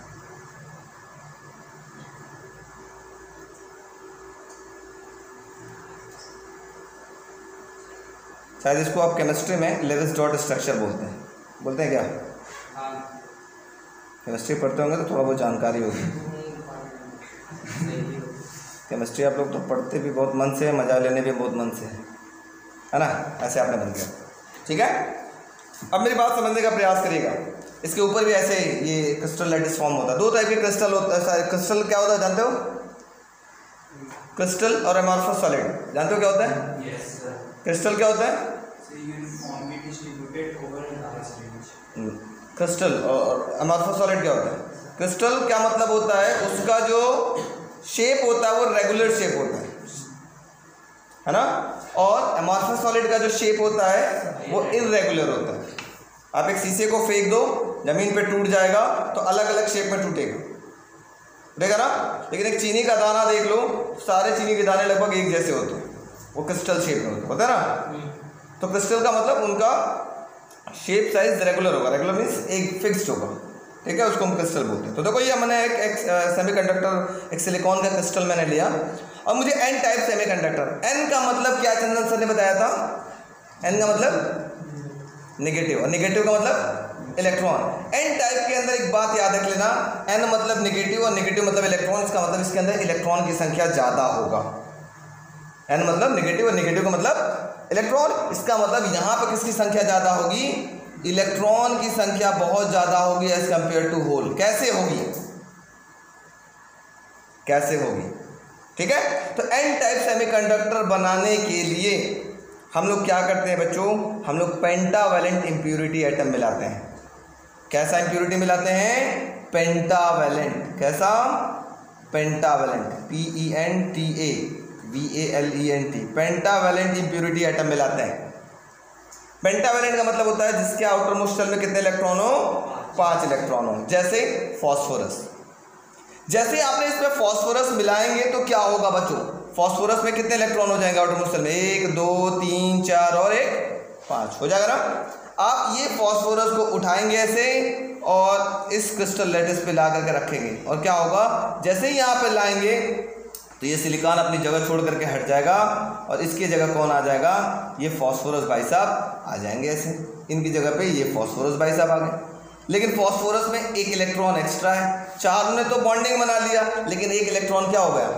शायद इसको आप केमिस्ट्री में लेविस डॉट स्ट्रक्चर बोलते हैं क्या? केमिस्ट्री पढ़ते होंगे तो थोड़ा बहुत जानकारी होगी। केमिस्ट्री आप लोग तो पढ़ते भी बहुत मन से, मजा लेने भी बहुत मन से, है ना? ऐसे आपने बन गया, ठीक है। अब मेरी बात समझने का प्रयास करिएगा। इसके ऊपर भी ऐसे ये क्रिस्टल लैटिस फॉर्म होता है। दो टाइप के क्रिस्टल होता है। क्रिस्टल क्या होता है जानते हो? क्रिस्टल और एमॉर्फस सॉलिड। जानते हो क्या होता है? Yes, sir. क्रिस्टल क्या होता है? Uniformly distributed over a large range. Crystal और एमॉर्फस सॉलिड क्या होता है? क्रिस्टल क्या मतलब होता है, उसका जो शेप होता है वो रेगुलर शेप होता है ना? और एमॉर्फस सॉलिड का जो शेप होता है वो इररेगुलर होता है। आप एक शीशे को फेंक दो, जमीन पे टूट जाएगा तो अलग अलग शेप में टूटेगा, देखा ना? लेकिन एक चीनी का दाना देख लो, सारे चीनी के दाने लगभग एक जैसे होते हैं, वो क्रिस्टल शेप में होता है ना? तो क्रिस्टल का मतलब उनका शेप साइज रेगुलर होगा। रेगुलर मीन्स एक फिक्स्ड होगा, ठीक है, उसको हम क्रिस्टल बोलते हैं। तो देखो ये मैंने एक सेमीकंडक्टर, एक सिलिकॉन का क्रिस्टल मैंने लिया, और मुझे एन टाइप सेमीकंडक्टर। एन का मतलब क्या चंदन सर ने बताया था? एन का मतलब नेगेटिव, और नेगेटिव का मतलब इलेक्ट्रॉन। एन टाइप के अंदर एक बात याद रख लेना, एन मतलब नेगेटिव और नेगेटिव मतलब इलेक्ट्रॉन। इसका मतलब इसके अंदर इलेक्ट्रॉन की संख्या ज़्यादा होगा। एन मतलब नेगेटिव और नेगेटिव का मतलब इलेक्ट्रॉन। इसका मतलब यहाँ पर किसकी संख्या ज़्यादा होगी? इलेक्ट्रॉन की संख्या बहुत ज़्यादा होगी एज कंपेयर टू होल। कैसे होगी? कैसे होगी? ठीक है। तो एन टाइप सेमीकंडक्टर बनाने के लिए हम लोग क्या करते हैं बच्चों? हम लोग पेंटावैलेंट इम्प्यूरिटी एटम मिलाते हैं। कैसा इम्प्यूरिटी मिलाते हैं? पेंटावैलेंट। कैसा? Pentavalent, PENTAVALENT, pentavalent impurity atom मिलाते हैं। पेंटावैलेंट का मतलब होता है जिसके आउटर मोस्ट शेल में कितने इलेक्ट्रॉन हो? 5 इलेक्ट्रॉन हो। जैसे फॉस्फोरस। जैसे आपने इसमें फॉस्फोरस मिलाएंगे तो क्या होगा बच्चों? फॉस्फोरस में कितने इलेक्ट्रॉन हो जाएंगे आउटर मोस्ट शेल में? 1 2 3 4 और 1 5 हो जाएगा ना? आप ये फॉस्फोरस को उठाएंगे ऐसे और इस क्रिस्टल लैटिस पे ला करके रखेंगे, और क्या होगा? जैसे ही यहाँ पे लाएंगे तो ये सिलिकॉन अपनी जगह छोड़ करके हट जाएगा, और इसकी जगह कौन आ जाएगा? ये फॉस्फोरस भाई साहब आ जाएंगे ऐसे। इनकी जगह पे ये फॉस्फोरस भाई साहब आ गए। लेकिन फॉस्फोरस में एक इलेक्ट्रॉन एक्स्ट्रा है। चारों ने तो बॉन्डिंग बना लिया, लेकिन एक इलेक्ट्रॉन क्या हो गया?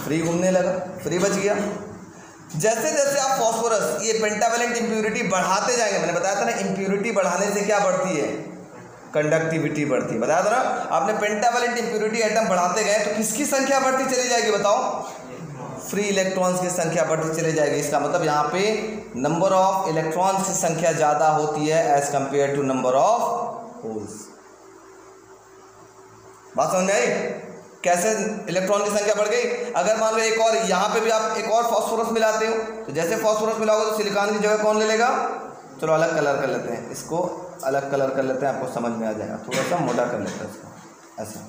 फ्री घूमने लगा, फ्री बच गया। जैसे जैसे आप फॉस्फोरस, ये पेंटावैलेंट इम्प्यूरिटी बढ़ाते जाएंगे, मैंने बताया था ना, इम्प्यूरिटी बढ़ाने से क्या बढ़ती है? कंडक्टिविटी बढ़ती है। बताया था ना आपने, पेंटावैलेंट इम्प्यूरिटी एटम बढ़ाते गए तो किसकी संख्या बढ़ती चली जाएगी बताओ? फ्री इलेक्ट्रॉन्स की संख्या बढ़ती चली जाएगी। इसका मतलब यहाँ पे नंबर ऑफ इलेक्ट्रॉन्स की संख्या ज़्यादा होती है as compare to number of holes. बात समझ में आई? कैसे इलेक्ट्रॉन की संख्या बढ़ गई? अगर मान लो एक और यहाँ पे भी आप एक और फॉस्फोरस मिलाते हो, तो जैसे फॉस्फोरस मिलाओगे तो सिलिकॉन की जगह कौन ले लेगा? चलो अलग कलर कर लेते हैं, इसको अलग कलर कर लेते हैं, आपको समझ में आ जाएगा। थोड़ा सा मोटा कर लेते हैं इसको, ऐसा।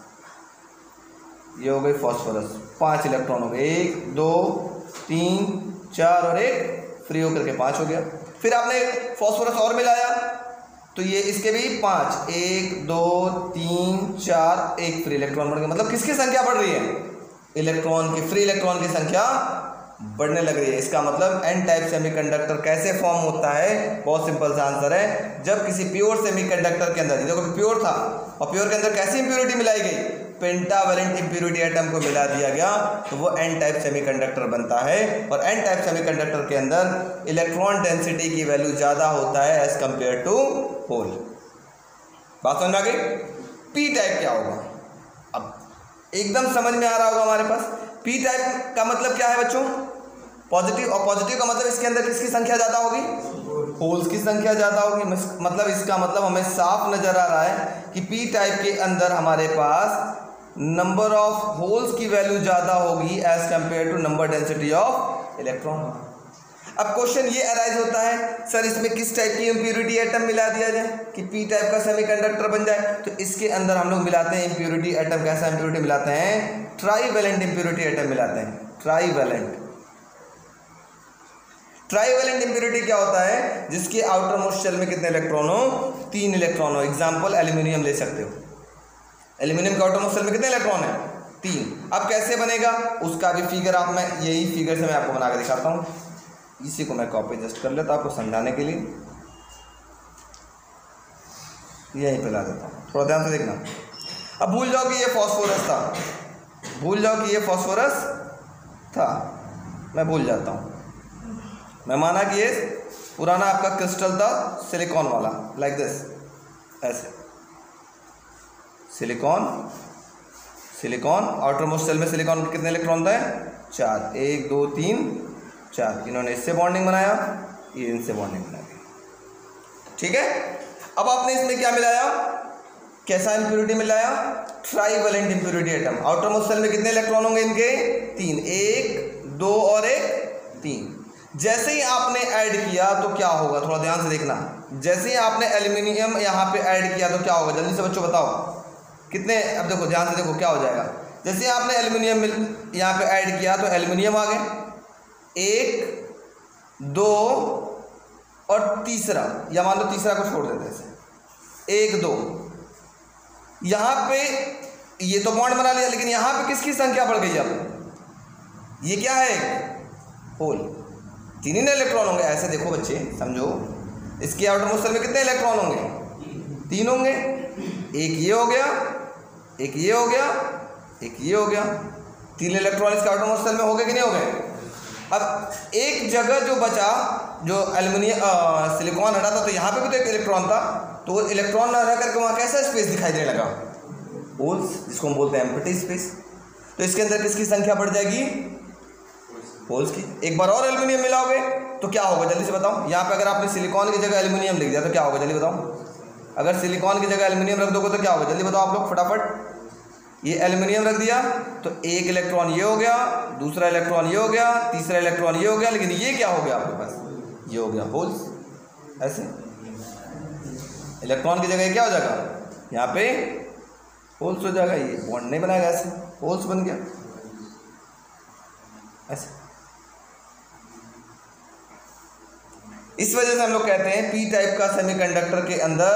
ये हो गई फॉस्फोरस, 5 इलेक्ट्रॉन हो गए, 1 2 3 4 और 1 फ्री होकर के 5 हो गया। फिर आपने फॉस्फोरस और मिलाया तो ये इसके भी 5, 1 2 3 4 1 फ्री इलेक्ट्रॉन बढ़ गया। मतलब किसकी संख्या बढ़ रही है? इलेक्ट्रॉन की, फ्री इलेक्ट्रॉन की संख्या बढ़ने लग रही है। इसका मतलब एन टाइप सेमीकंडक्टर कैसे फॉर्म होता है? बहुत सिंपल सा आंसर है, जब किसी प्योर सेमीकंडक्टर के अंदर, देखो प्योर था और प्योर के अंदर कैसी इंप्योरिटी मिलाई गई? पेंटावैलेंट इंप्योरिटी एटम को मिला दिया गया तो वो एन टाइप सेमीकंडक्टर बनता है। और एन टाइप सेमीकंडक्टर के अंदर इलेक्ट्रॉन डेंसिटी की वैल्यू ज़्यादा होता है एज कंपेयर टू होल। बात समझ आ गई? पी टाइप क्या होगा? अब एकदम समझ में आ रहा होगा हमारे पास। पी टाइप का मतलब क्या है बच्चों? पॉजिटिव, और पॉजिटिव का मतलब इसके अंदर किसकी संख्या ज़्यादा होगी? होल्स की संख्या ज़्यादा होगी। मतलब इसका मतलब हमें साफ नज़र आ रहा है कि पी टाइप के अंदर हमारे पास नंबर ऑफ होल्स की वैल्यू ज़्यादा होगी as compare to number density of electron. अब क्वेश्चन ये अराइज होता है, सर इसमें किस टाइप की इम्प्योरिटी एटम मिला दिया जाए कि पी टाइप का सेमीकंडक्टर बन जाए? तो इसके अंदर हम लोग मिलाते हैं इम्प्योरिटी एटम। कैसा इम्प्योरिटी मिलाते हैं? ट्राईवैलेंट इम्प्योरिटी एटम मिलाते हैं। ट्राईवैलेंट। ट्राईवैलेंट इम्प्योरिटी क्या होता है? जिसके आउटर मोस्ट शेल में कितने इलेक्ट्रॉन हो? 3 इलेक्ट्रॉन हो। एग्जाम्पल एल्यूमिनियम ले सकते हो। एल्यूमिनियम के आउटरमोस्ट शेल में कितने इलेक्ट्रॉन है? 3। अब कैसे बनेगा उसका भी फिगर आप मैं यही फिगर से मैं आपको बना के दिखाता हूँ। इसी को मैं कॉपी जस्ट कर लेता हूँ आपको समझाने के लिए, यहीं पे ला देता हूँ, थोड़ा ध्यान से देखना। अब भूल जाओ कि ये फॉस्फोरस था, भूल जाओ कि ये फॉस्फोरस था, मैं भूल जाता हूँ। मैं माना कि ये पुराना आपका क्रिस्टल था सिलिकॉन वाला, लाइक दिस, ऐसे सिलिकॉन सिलिकॉन आउटरमोस्ट शेल में सिलिकॉन के कितने इलेक्ट्रॉन थे? 4, 1 2 3 4। इन्होंने इससे बॉन्डिंग बनाया, ये इनसे बॉन्डिंग बना दी, ठीक है। अब आपने इसमें क्या मिलाया? कैसा इंप्योरिटी मिलाया? Trivalent impurity atom. Outermost shell में कितने इलेक्ट्रॉन होंगे इनके? 3, 1 2 और 1 3। जैसे ही आपने ऐड किया तो क्या होगा, थोड़ा ध्यान से देखना। जैसे ही आपने एल्यूमिनियम यहाँ पे ऐड किया तो क्या होगा, जल्दी से बच्चों बताओ कितने। अब देखो ध्यान से देखो क्या हो जाएगा। जैसे ही आपने एल्यूमिनियम यहाँ पे ऐड किया तो एल्यूमिनियम आ गए, 1 2 और तीसरा, या मान लो तीसरा को छोड़ देते हैं, 1 2। यहाँ पे ये तो बॉन्ड बना लिया, लेकिन यहाँ पे किसकी संख्या बढ़ गई? अब ये क्या है? होल। 3 ही इलेक्ट्रॉन होंगे। ऐसे देखो बच्चे समझो, इसके आउटरमोस्ट शेल में कितने इलेक्ट्रॉन होंगे? 3 होंगे। एक ये हो गया, एक ये हो गया, एक ये हो गया। 3 इलेक्ट्रॉन इसके आउटरमोस्ट शेल में हो गए कि नहीं हो गए? अब एक जगह जो बचा, जो एल्यूमिनियम सिलिकॉन हटा था, तो यहाँ पे भी तो एक इलेक्ट्रॉन था, तो वो इलेक्ट्रॉन ना रह करके वहाँ कैसा स्पेस दिखाई देने लगा? होल्स, जिसको हम बोलते हैं एम्प्टी स्पेस। तो इसके अंदर किसकी संख्या बढ़ जाएगी? होल्स की। एक बार और एल्यूमिनियम मिलाओगे तो क्या होगा, जल्दी से बताओ। यहाँ पे अगर आपने सिलिकॉन की जगह एल्यूमिनियम लिख दिया तो क्या होगा, जल्दी बताओ। अगर सिलिकॉन की जगह एल्यूमिनियम रख दोगे तो क्या होगा, जल्दी बताओ आप लोग फटाफट। ये एल्यूमिनियम रख दिया तो एक इलेक्ट्रॉन ये हो गया, दूसरा इलेक्ट्रॉन ये हो गया, तीसरा इलेक्ट्रॉन ये हो गया, लेकिन ये क्या हो गया आपके पास? ये हो गया होल्स। ऐसे इलेक्ट्रॉन की जगह क्या हो जाएगा? यहाँ पे होल्स हो जाएगा। ये बॉन्ड नहीं बनाएगा, ऐसे होल्स बन गया ऐसे। इस वजह से हम लोग कहते हैं पी टाइप का सेमीकंडक्टर के अंदर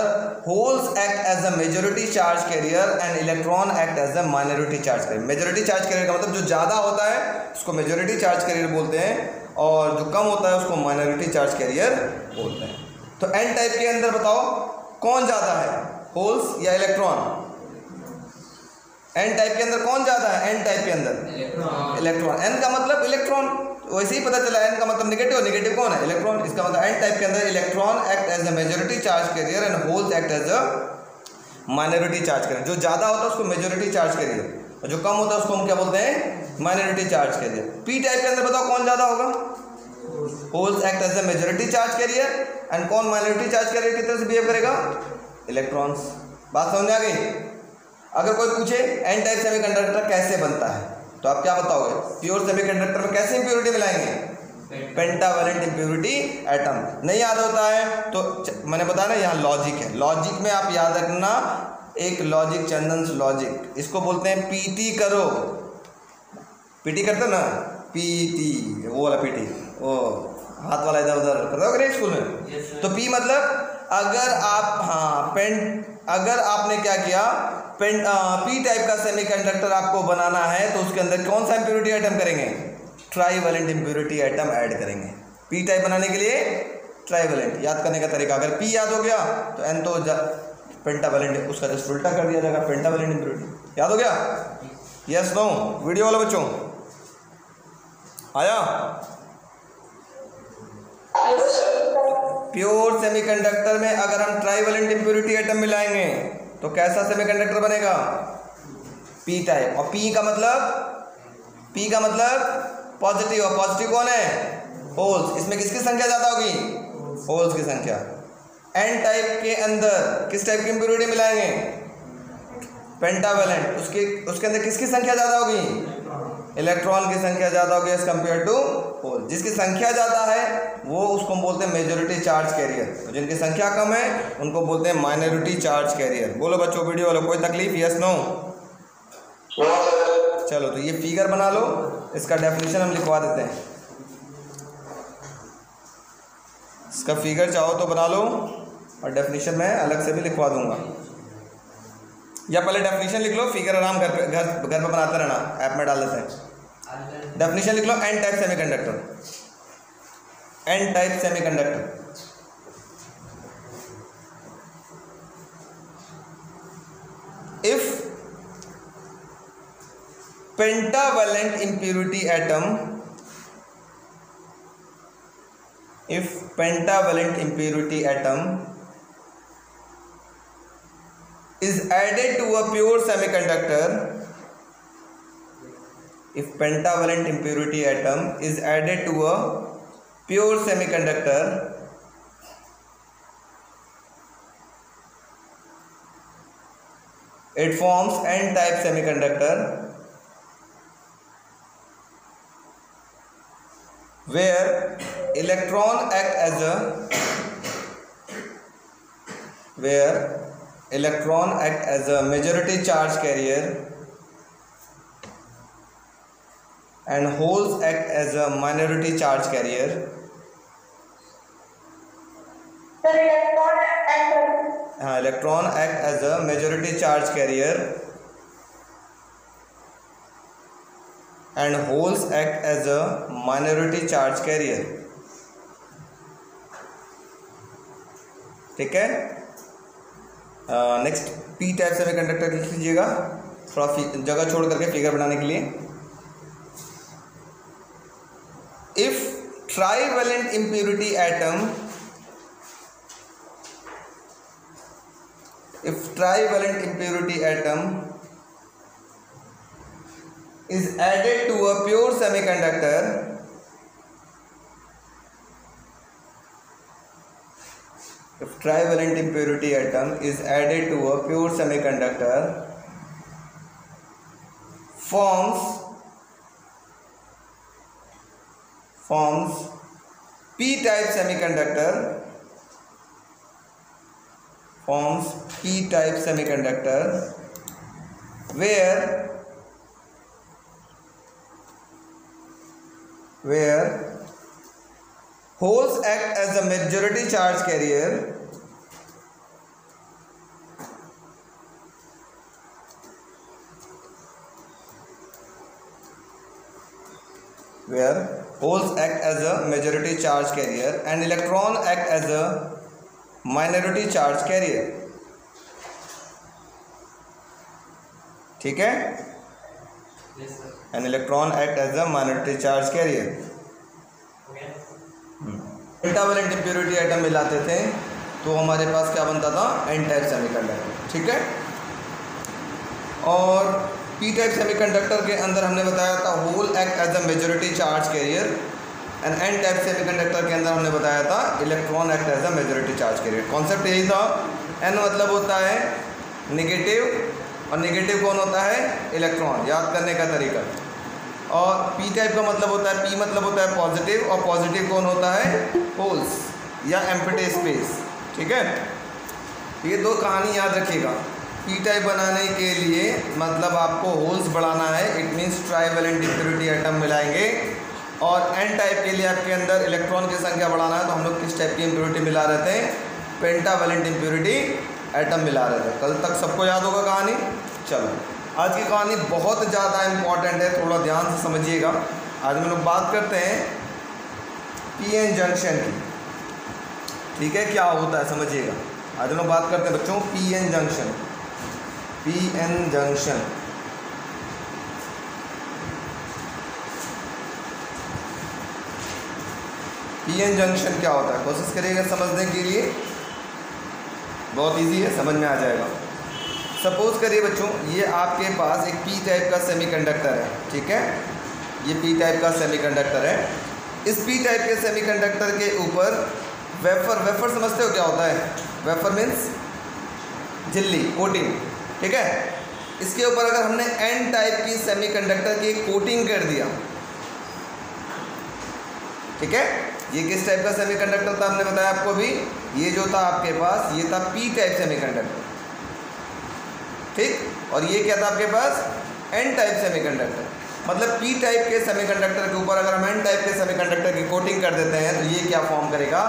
holes act as a majority charge carrier and electron act as a minority charge carrier. Majority charge carrier का मतलब जो ज़्यादा होता है उसको मेजॉरिटी चार्ज कैरियर बोलते हैं, और जो कम होता है उसको माइनॉरिटी चार्ज कैरियर बोलते हैं। तो एन टाइप के अंदर बताओ कौन ज़्यादा है, होल्स या इलेक्ट्रॉन? एन टाइप के अंदर कौन ज़्यादा है? एन टाइप के अंदर इलेक्ट्रॉन। एन का मतलब इलेक्ट्रॉन, वैसे ही पता चला एन का मतलब नेगेटिव, नेगेटिव कौन है? इलेक्ट्रॉन। इसका मतलब एन टाइप के अंदर electron act as a majority charge carrier and holes act as a minority charge carrier. जो ज़्यादा होता है उसको मेजॉरिटी चार्ज कैरियर, और जो कम होता है उसको हम क्या बोलते हैं? Minority charge carrier. P type के अंदर बताओ कौन ज़्यादा होगा? Holes act as a majority charge carrier, and कौन माइनॉरिटी चार्ज कैरियर की तरह से बिहेव करेगा? इलेक्ट्रॉन्स। बात समझ आ गई? अगर कोई पूछे एन टाइप सेमीकंडक्टर कैसे बनता है तो आप क्या बताओगे? प्योर सेमीकंडक्टर में कैसे इंप्योरिटी मिलाएंगे? Pentavalent impurity atom. नहीं याद होता है तो मैंने बताया ना, यहाँ लॉजिक है। लॉजिक में आप याद रखना, एक लॉजिक, चंदन लॉजिक, इसको बोलते हैं पीटी करो। पीटी करते ना, पीटी, वो वाला पीटी, वो हाथ वाला इधर उधर करते हो स्कूल में। तो पी मतलब अगर आप, हाँ अगर आपने क्या किया, पी टाइप का सेमीकंडक्टर आपको बनाना है तो उसके अंदर कौन सा इंप्योरिटी आइटम करेंगे? ट्राईवैलेंट इंप्योरिटी आइटम ऐड करेंगे। पी टाइप बनाने के लिए ट्राईवैलेंट। याद करने का तरीका, अगर पी याद हो गया तो एन तो पेंटावैलेंट, उसका जस्ट उल्टा कर दिया जाएगा, पेंटावैलेंट इंप्योरिटी। याद हो गया? Yes no? वीडियो वाला बच्चों आया? प्योर सेमीकंडक्टर में अगर हम ट्राईवैलेंट इंप्योरिटी आइटम मिलाएंगे तो कैसा सेमीकंडक्टर बनेगा? P type. और पी का मतलब पॉजिटिव, और पॉजिटिव कौन है? होल्स। इसमें किसकी संख्या ज़्यादा होगी? होल्स की संख्या। एन टाइप के अंदर किस टाइप की इंप्योरिटी मिलाएंगे? पेंटावैलेंट। उसके अंदर किसकी संख्या ज़्यादा होगी? इलेक्ट्रॉन की संख्या ज़्यादा होगी एज कम्पेयर टू होल। जिसकी संख्या ज़्यादा है वो उसको हम बोलते हैं मेजॉरिटी चार्ज कैरियर, जिनकी संख्या कम है उनको बोलते हैं माइनॉरिटी चार्ज कैरियर। बोलो बच्चों, वीडियो वालों कोई तकलीफ? Yes no? चलो तो ये फिगर बना लो, इसका डेफिनेशन हम लिखवा देते हैं। इसका फिगर चाहो तो बना लो, और डेफिनेशन मैं अलग से भी लिखवा दूंगा। या पहले डेफिनेशन लिख लो, फिगर आराम घर पे बनाते रहना, ऐप में डाल देते हैं। डेफिनेशन लिख लो, N type semiconductor, N type semiconductor if pentavalent impurity atom is added to a pure semiconductor, if pentavalent impurity atom is added to a pure semiconductor, it forms n-type semiconductor where electron act as a majority charge carrier and holes act as a minority charge carrier. Electron act as a majority charge carrier and holes act as a minority charge carrier. ठीक है, नेक्स्ट पी टाइप सेमीकंडक्टर लिख लीजिएगा, थोड़ा जगह छोड़ करके फिगर बनाने के लिए। If trivalent impurity atom is added to a pure semiconductor, forms p-type semiconductor, where holes act as a majority charge carrier and electron act as a minority charge carrier. ठीक है, an electron act as a minority charge carrier. Pentavalent impurity atom मिलाते थे तो हमारे पास क्या बनता था, एन टाइप सेमीकंडक्टर। ठीक है, और पी टाइप सेमीकंडक्टर के अंदर हमने बताया था hole act as a majority charge carrier, and N type semiconductor के अंदर हमने बताया था electron act as a majority charge carrier. Concept यही था, एन मतलब होता है नेगेटिव, और नेगेटिव कौन होता है, इलेक्ट्रॉन, याद करने का तरीका। और पी टाइप का मतलब होता है, पी मतलब होता है पॉजिटिव, और पॉजिटिव कौन होता है, होल्स या एम्प्टी स्पेस। ठीक है, ये दो कहानी याद रखिएगा। पी टाइप बनाने के लिए मतलब आपको होल्स बढ़ाना है, it means trivalent impurity atom मिलाएंगे, और एन टाइप के लिए आपके अंदर इलेक्ट्रॉन की संख्या बढ़ाना है। तो हम लोग किस टाइप की इम्प्योरिटी मिला रहे थे, पेंटावेलेंट इम्प्योरिटी एटम मिला रहे थे। कल तक सबको याद होगा कहानी। चलो, आज की कहानी बहुत ज़्यादा इम्पॉर्टेंट है, थोड़ा ध्यान से समझिएगा। आज हम लोग बात करते हैं पीएन जंक्शन की। ठीक है, क्या होता है समझिएगा। आज हम लोग बात करते हैं बच्चों PN junction. PN junction PN junction क्या होता है, कोशिश करिएगा समझने के लिए, बहुत इजी है, समझ में आ जाएगा। सपोज करिए बच्चों, ये आपके पास एक पी टाइप का सेमीकंडक्टर है। ठीक है, ये पी टाइप का सेमीकंडक्टर है। इस पी टाइप के सेमीकंडक्टर के ऊपर वेफर समझते हो क्या होता है, वेफर मीन्स झिल्ली, कोटिंग। ठीक है, इसके ऊपर अगर हमने एन टाइप की सेमीकंडक्टर की कोटिंग कर दिया, ठीक है, ये किस टाइप का सेमीकंडक्टर था हमने बताया आपको अभी, ये जो था आपके पास, ये था पी टाइप सेमीकंडक्टर। ठीक, और ये क्या था आपके पास, एन टाइप सेमीकंडक्टर। मतलब पी टाइप के सेमीकंडक्टर के ऊपर अगर हम एन टाइप के सेमीकंडक्टर की कोटिंग कर देते हैं तो ये क्या फॉर्म करेगा,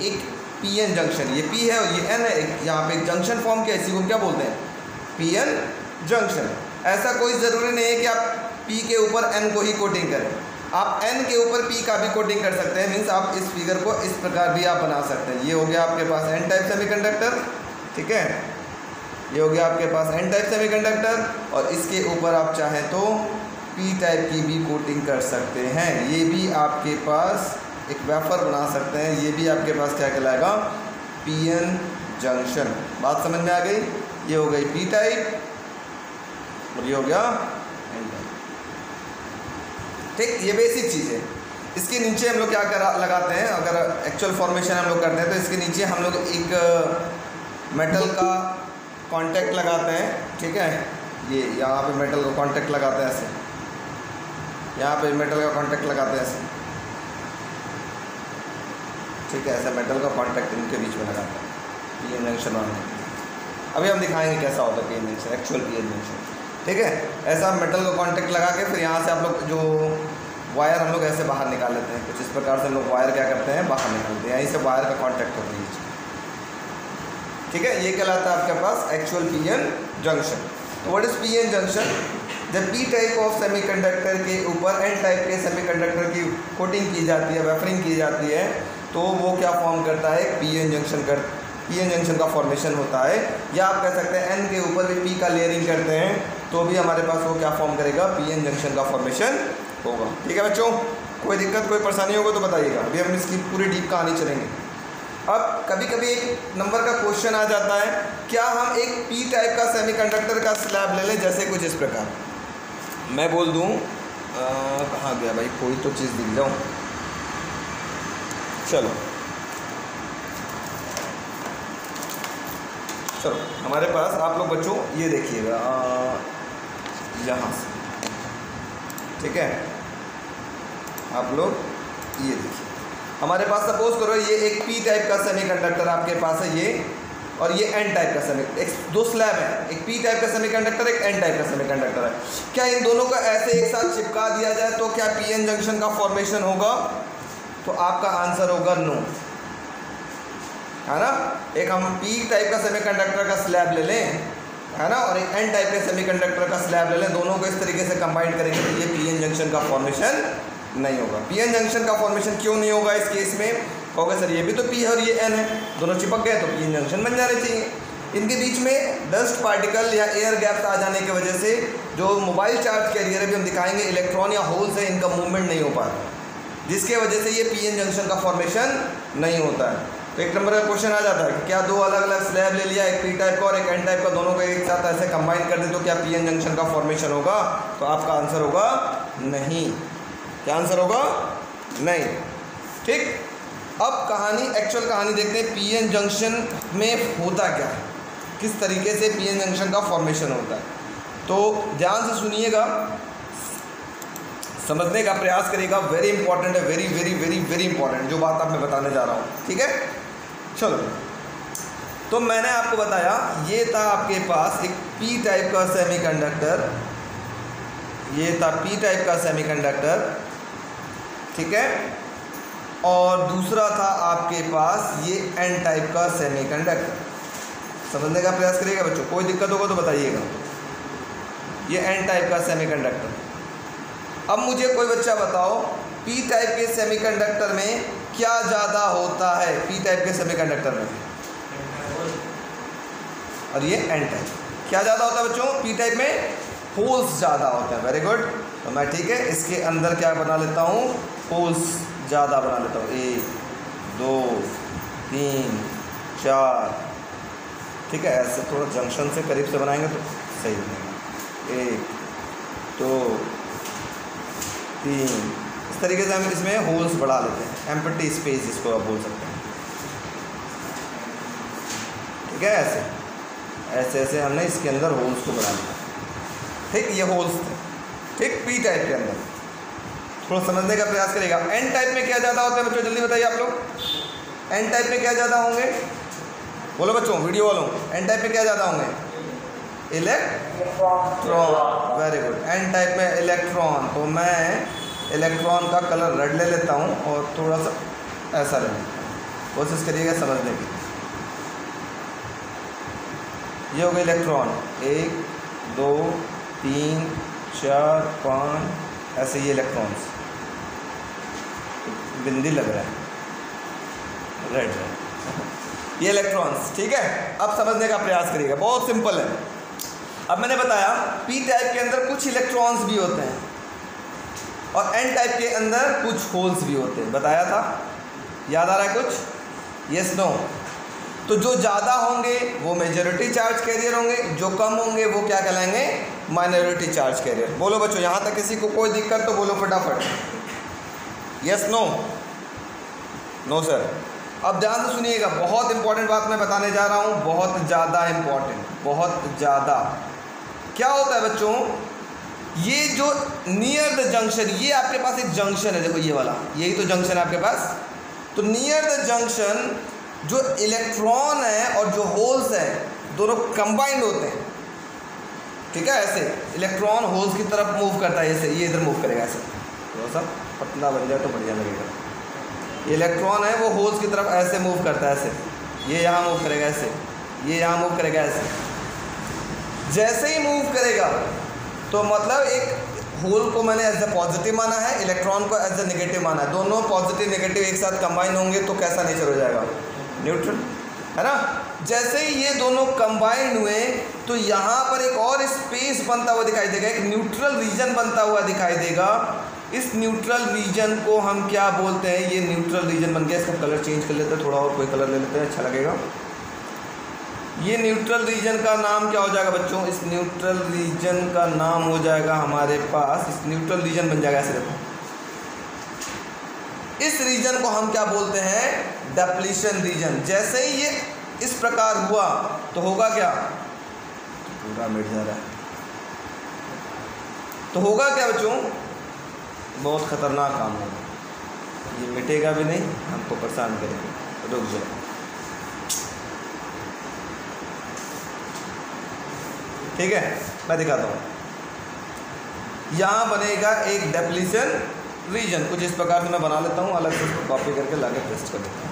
एक पीएन जंक्शन। ये पी है और ये एन है, यहाँ पे एक जंक्शन फॉर्म किया, इसी को क्या बोलते हैं, पीएन जंक्शन। ऐसा कोई ज़रूरी नहीं है कि आप पी के ऊपर एन को ही कोटिंग करें, आप एन के ऊपर पी का भी कोटिंग कर सकते हैं। मीन्स आप इस फिगर को इस प्रकार भी आप बना सकते हैं। ये हो गया आपके पास एन टाइप सेमीकंडक्टर, ठीक है, ये हो गया आपके पास एन टाइप सेमीकंडक्टर, और इसके ऊपर आप चाहें तो पी टाइप की भी कोटिंग कर सकते हैं। ये भी आपके पास एक वेफर बना सकते हैं, ये भी आपके पास क्या कहलाएगा, पीएन जंक्शन। बात समझ में आ गई? ये हो गई पी टाइप और ये हो गया एन टाइप। ठीक, ये बेसिक चीज़ है। इसके नीचे हम लोग क्या लगाते हैं, अगर एक्चुअल फॉर्मेशन हम लोग करते हैं तो इसके नीचे हम लोग एक मेटल का कांटेक्ट लगाते हैं, ठीक है, ये यहाँ पे मेटल का कांटेक्ट लगाते हैं ऐसे, यहाँ पे मेटल का कांटेक्ट लगाते हैं ऐसे, ठीक है, ऐसा मेटल का कांटेक्ट इनके बीच में लगाते हैं पीएन जंक्शन वाले। अभी हम दिखाएंगे कैसा होता है PN junction, actual PN junction, ठीक है। ऐसा मेटल का कांटेक्ट लगा के फिर यहाँ से आप लोग जो वायर हम लोग ऐसे बाहर निकाल लेते हैं, कुछ इस प्रकार से हम लोग वायर क्या करते हैं, बाहर निकालते हैं, यहीं से वायर का कांटेक्ट होता है, ठीक है। ये कहलाता है आपके पास एक्चुअल पीएन जंक्शन। तो व्हाट इज पीएन जंक्शन? जब पी टाइप ऑफ सेमीकंडक्टर के ऊपर एन टाइप के सेमीकंडक्टर की कोटिंग की जाती है, वेफरिंग की जाती है, तो वो क्या फॉर्म करता है, पीएन जंक्शन का फॉर्मेशन होता है। या आप कह सकते हैं एन के ऊपर भी पी का लेयरिंग करते हैं तो भी हमारे पास वो क्या फॉर्म करेगा, पीएन जंक्शन का फॉर्मेशन होगा। ठीक है बच्चों, कोई दिक्कत कोई परेशानी होगा तो बताइएगा, अभी हम इसकी पूरी डीप कहानी चलेंगे। अब कभी कभी एक नंबर का क्वेश्चन आ जाता है, क्या हम एक पी टाइप का सेमीकंडक्टर का स्लैब ले लें, जैसे कुछ इस प्रकार मैं बोल दूँ, कहाँ गया भाई, कोई तो चीज़ दिख जाऊँ, चलो हमारे पास आप लोग बच्चों ये देखिएगा यहाँ से, ठीक है, आप लोग ये देखिए, हमारे पास सपोज करो ये एक पी टाइप का सेमीकंडक्टर आपके पास है ये, और ये एन टाइप का दो स्लैब है, एक पी टाइप का सेमीकंडक्टर, एक एन टाइप का सेमीकंडक्टर है। क्या इन दोनों को ऐसे एक साथ चिपका दिया जाए तो क्या पीएन जंक्शन का फॉर्मेशन होगा? तो आपका आंसर होगा नो, है ना। एक हम पी टाइप का सेमीकंडक्टर का स्लैब ले लें, है ना, और एक एन टाइप के सेमीकंडक्टर का स्लैब ले लें, दोनों को इस तरीके से कंबाइन करेंगे तो ये पीएन जंक्शन का फॉर्मेशन नहीं होगा। पीएन जंक्शन का फॉर्मेशन क्यों नहीं होगा इस केस में? कहोगे सर ये भी तो पी है और ये एन है, दोनों चिपक गए तो पीएन जंक्शन बन जाने चाहिए। इनके बीच में डस्ट पार्टिकल या एयर गैप्स आ जाने की वजह से जो मोबाइल चार्ज कैरियर है, भी हम दिखाएंगे, इलेक्ट्रॉन या होल से इनका मूवमेंट नहीं हो पाता, जिसके वजह से ये पीएन जंक्शन का फॉर्मेशन नहीं होता है। तो एक नंबर का क्वेश्चन आ जाता है कि क्या दो अलग अलग स्लैब ले लिया, एक पी टाइप का और एक एन टाइप का, दोनों को एक साथ ऐसे कंबाइन कर दे तो क्या पीएन जंक्शन का फॉर्मेशन होगा? तो आपका आंसर होगा नहीं। क्या आंसर होगा? नहीं। ठीक, अब कहानी, एक्चुअल कहानी देखते हैं, पीएन जंक्शन में होता क्या है, किस तरीके से पीएन जंक्शन का फॉर्मेशन होता है। तो ध्यान से सुनिएगा, समझने का प्रयास करिएगा, वेरी इंपॉर्टेंट है, very very very very important जो बात आप मैं बताने जा रहा हूँ। ठीक है, चलो, तो मैंने आपको बताया ये था आपके पास एक पी टाइप का सेमीकंडक्टर, ये था पी टाइप का सेमीकंडक्टर, ठीक है, और दूसरा था आपके पास ये एन टाइप का सेमीकंडक्टर। समझने का प्रयास करिएगा बच्चों, कोई दिक्कत होगा तो बताइएगा। ये एन टाइप का सेमीकंडक्टर। अब मुझे कोई बच्चा बताओ, पी टाइप के सेमीकंडक्टर में क्या ज़्यादा होता है? पी टाइप के सेमीकंडक्टर में और ये एन टाइप, क्या ज़्यादा होता है बच्चों? पी टाइप में होल्स ज़्यादा होते हैं। वेरी गुड, तो मैं ठीक है इसके अंदर क्या बना लेता हूँ, होल्स ज़्यादा बना लेता हूँ, 1 2 3 4, ठीक है, ऐसे थोड़ा जंक्शन से करीब से बनाएंगे तो सही बनेगा। 1 2 3, इस तरीके से हम इसमें होल्स बढ़ा लेते हैं, एम्प्टी स्पेस जिसको आप बोल सकते हैं। ठीक है, ऐसे ऐसे हमने इसके अंदर होल्स को बढ़ा लिया। ठीक, ये होल्स थे, ठीक, पी टाइप के अंदर। थोड़ा समझने का प्रयास करेगा। एन टाइप में क्या ज़्यादा होता है बच्चों, जल्दी बताइए आप लोग। एन टाइप में क्या ज़्यादा होंगे, बोलो बच्चों, वीडियो वालों, एन टाइप में क्या ज़्यादा होंगे? Electron. Very good, N type में इलेक्ट्रॉन। तो मैं इलेक्ट्रॉन का कलर रेड ले लेता हूँ और थोड़ा सा ऐसा ले लेता हूँ, कोशिश करिएगा समझने की। ये हो गए इलेक्ट्रॉन, 1 2 3 4 5, ऐसे ये इलेक्ट्रॉन्स, बिंदी लग रहा है रेड ये इलेक्ट्रॉन्स। ठीक है, अब समझने का प्रयास करिएगा, बहुत सिंपल है। अब मैंने बताया पी टाइप के अंदर कुछ इलेक्ट्रॉन्स भी होते हैं और एन टाइप के अंदर कुछ होल्स भी होते हैं, बताया था, याद आ रहा है कुछ? Yes no? तो जो ज़्यादा होंगे वो मेजॉरिटी चार्ज कैरियर होंगे, जो कम होंगे वो क्या कहलाएंगे? Minority charge carrier. बोलो बच्चों, यहाँ तक किसी को कोई दिक्कत तो बोलो फटाफट, यस नो? No sir. अब ध्यान से सुनिएगा, बहुत इंपॉर्टेंट बात मैं बताने जा रहा हूँ, बहुत ज़्यादा इंपॉर्टेंट, बहुत ज़्यादा। क्या होता है बच्चों, ये जो नियर द जंक्शन, ये आपके पास एक जंक्शन है, देखो ये वाला, यही तो जंक्शन है आपके पास। तो नियर द जंक्शन जो इलेक्ट्रॉन है और जो होल्स है दोनों कंबाइंड होते हैं। ठीक है, ऐसे इलेक्ट्रॉन होल्स की तरफ मूव करता है, ऐसे ये इधर मूव करेगा, ऐसे थोड़ा सा पतला बन जाए तो बढ़िया लगेगा। ये इलेक्ट्रॉन है वो होल्स की तरफ ऐसे मूव करता है, ऐसे ये यहाँ मूव करेगा, ऐसे ये यहाँ मूव करेगा, ऐसे जैसे ही मूव करेगा तो मतलब एक होल को मैंने एज ए पॉजिटिव माना है, इलेक्ट्रॉन को एज ए नेगेटिव माना है। दोनों पॉजिटिव नेगेटिव एक साथ कंबाइन होंगे तो कैसा नेचर हो जाएगा? न्यूट्रल, है ना? जैसे ही ये दोनों कंबाइन हुए तो यहाँ पर एक और स्पेस बनता हुआ दिखाई देगा, एक न्यूट्रल रीजन बनता हुआ दिखाई देगा। इस न्यूट्रल रीजन को हम क्या बोलते हैं? ये न्यूट्रल रीजन बन गया। इसका कलर चेंज कर लेते हैं, थोड़ा और कोई कलर ले लेते हैं, अच्छा लगेगा। ये न्यूट्रल रीजन का नाम क्या हो जाएगा बच्चों? इस न्यूट्रल रीजन का नाम हो जाएगा हमारे पास, इस न्यूट्रल रीजन बन जाएगा, ऐसे देखो, इस रीजन को हम क्या बोलते हैं? Depletion region. जैसे ही ये इस प्रकार हुआ तो होगा क्या? पूरा मिट जा रहा है, तो होगा क्या बच्चों? बहुत खतरनाक काम होगा, ये मिटेगा भी नहीं, हमको परेशान करेगा। रुक जाओ, ठीक है, मैं दिखाता हूँ। यहाँ बनेगा एक डिप्लीशन रीजन, कुछ इस प्रकार से मैं बना लेता हूँ, अलग से इसको कॉपी करके लाके पेस्ट कर देता हूँ।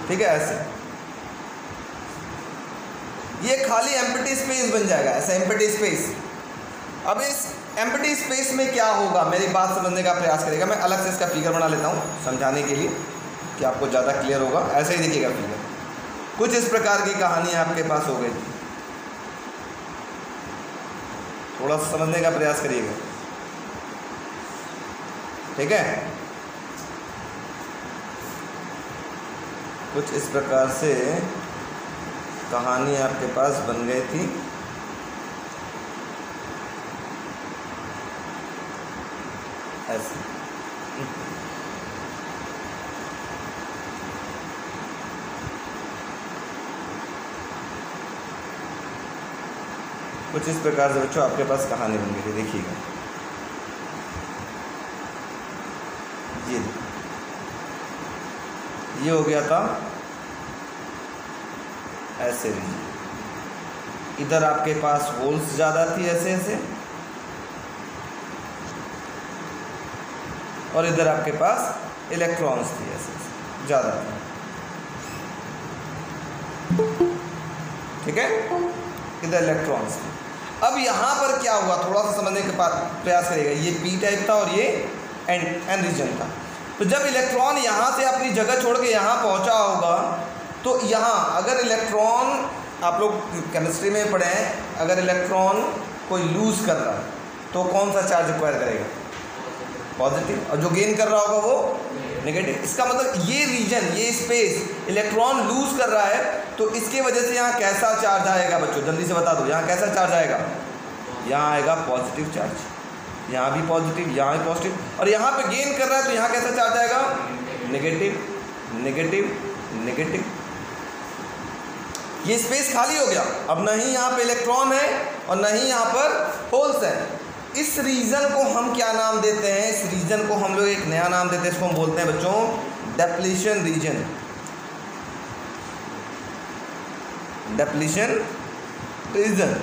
ठीक है, ऐसे ये खाली एम्प्टी स्पेस बन जाएगा, ऐसा एम्प्टी स्पेस। अब इस एम्प्टी स्पेस में क्या होगा, मेरी बात समझने का प्रयास करेगा। मैं अलग से इसका फिगर बना लेता हूँ समझाने के लिए कि आपको ज़्यादा क्लियर होगा। ऐसे ही देखिएगा फिगर, कुछ इस प्रकार की कहानी आपके पास हो गई, थोड़ा सा समझने का प्रयास करिएगा। ठीक है, कुछ इस प्रकार से कहानी आपके पास बन गई थी। ऐसे कुछ इस प्रकार से बच्चों आपके पास कहानी बन गई, देखिएगा। ये हो गया था ऐसे रीजन, इधर आपके पास होल्स ज़्यादा थी ऐसे ऐसे, और इधर आपके पास इलेक्ट्रॉन्स थी ऐसे ऐसे ज़्यादा थी। ठीक है, इधर इलेक्ट्रॉन्स थे। अब यहाँ पर क्या हुआ, थोड़ा सा समझने के प्रयास करिएगा। ये पी टाइप था और ये एन रीजन था। तो जब इलेक्ट्रॉन यहाँ से अपनी जगह छोड़ के यहाँ पहुँचा होगा तो यहाँ अगर इलेक्ट्रॉन, आप लोग केमिस्ट्री में पढ़े हैं, अगर इलेक्ट्रॉन कोई लूज़ कर रहा है तो कौन सा चार्ज एक्वायर करेगा? पॉजिटिव, और जो गेन कर रहा होगा वो नेगेटिव। इसका मतलब ये रीजन, ये स्पेस इलेक्ट्रॉन लूज कर रहा है तो इसके वजह से यहाँ कैसा चार्ज आएगा बच्चों? जल्दी से बता दो, यहाँ कैसा चार्ज आएगा? यहाँ आएगा पॉजिटिव चार्ज, यहाँ भी पॉजिटिव, यहाँ भी पॉजिटिव, और यहाँ पे गेन कर रहा है तो यहाँ कैसा चार्ज आएगा? Negative, negative, negative. ये स्पेस खाली हो गया, अब नहीं यहाँ पे इलेक्ट्रॉन है और नहीं यहाँ पर होल्स है। इस रीजन को हम क्या नाम देते हैं? इस रीजन को हम लोग एक नया नाम देते हैं, इसको हम बोलते हैं बच्चों depletion region. Depletion region,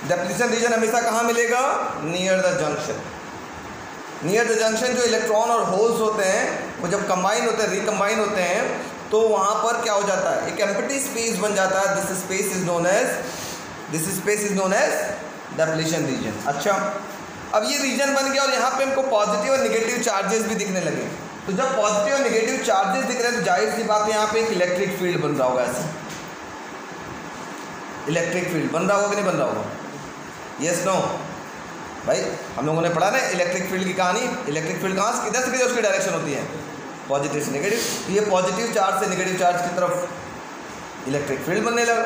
depletion region हमेशा कहाँ मिलेगा? Near the junction. Near the junction जो इलेक्ट्रॉन और होल्स होते हैं वो जब कंबाइन होते हैं, रिकम्बाइन होते हैं, तो वहाँ पर क्या हो जाता है, एक एम्प्टी स्पेस बन जाता है। This space is known as depletion region. अच्छा, अब ये रीजन बन गया और यहाँ पे हमको पॉजिटिव और नेगेटिव चार्जेस भी दिखने लगे। तो जब पॉजिटिव और नेगेटिव चार्जेस दिख रहे हैं तो जाहिर सी बात है यहाँ पे एक इलेक्ट्रिक फील्ड बन रहा होगा। ऐसे इलेक्ट्रिक फील्ड बन रहा होगा कि नहीं बन रहा होगा? यस नो भाई, हम लोगों ने पढ़ा ना इलेक्ट्रिक फील्ड की कहानी। इलेक्ट्रिक फील्ड कहाँ से किधर से किधर उसकी डायरेक्शन होती है, पॉजिटिव से नेगेटिव। तो ये पॉजिटिव चार्ज से नेगेटिव चार्ज की तरफ इलेक्ट्रिक फील्ड बनने लगा।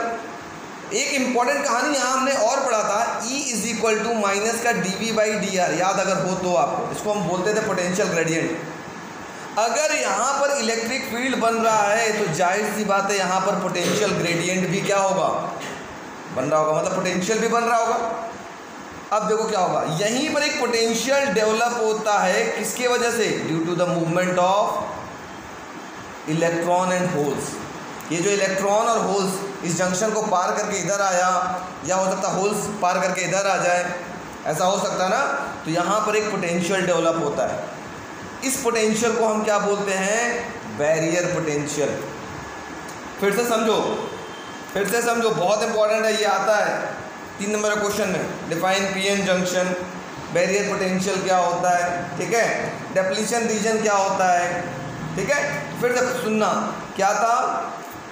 एक इंपॉर्टेंट कहानी यहाँ हमने और पढ़ा था, E is equal to minus का dV/dr, याद अगर हो तो आपको, इसको हम बोलते थे पोटेंशियल ग्रेडियंट। अगर यहाँ पर इलेक्ट्रिक फील्ड बन रहा है तो जाहिर सी बात है यहाँ पर पोटेंशियल ग्रेडियंट भी क्या होगा, बन रहा होगा, मतलब पोटेंशियल भी बन रहा होगा। अब देखो क्या होगा, यहीं पर एक पोटेंशियल डेवलप होता है, किसकी वजह से, due to the movement of electron and holes. ये जो इलेक्ट्रॉन और होल्स इस जंक्शन को पार करके इधर आया, या हो सकता है होल्स पार करके इधर आ जाए, ऐसा हो सकता है ना। तो यहाँ पर एक पोटेंशियल डेवलप होता है। इस पोटेंशियल को हम क्या बोलते हैं, बैरियर पोटेंशियल। फिर से समझो, बहुत इंपॉर्टेंट है, ये आता है 3 नंबर क्वेश्चन में। Define PN junction, barrier potential क्या होता है, ठीक है, डिप्लीशन रीजन क्या होता है, ठीक है। फिर से सुनना, क्या था,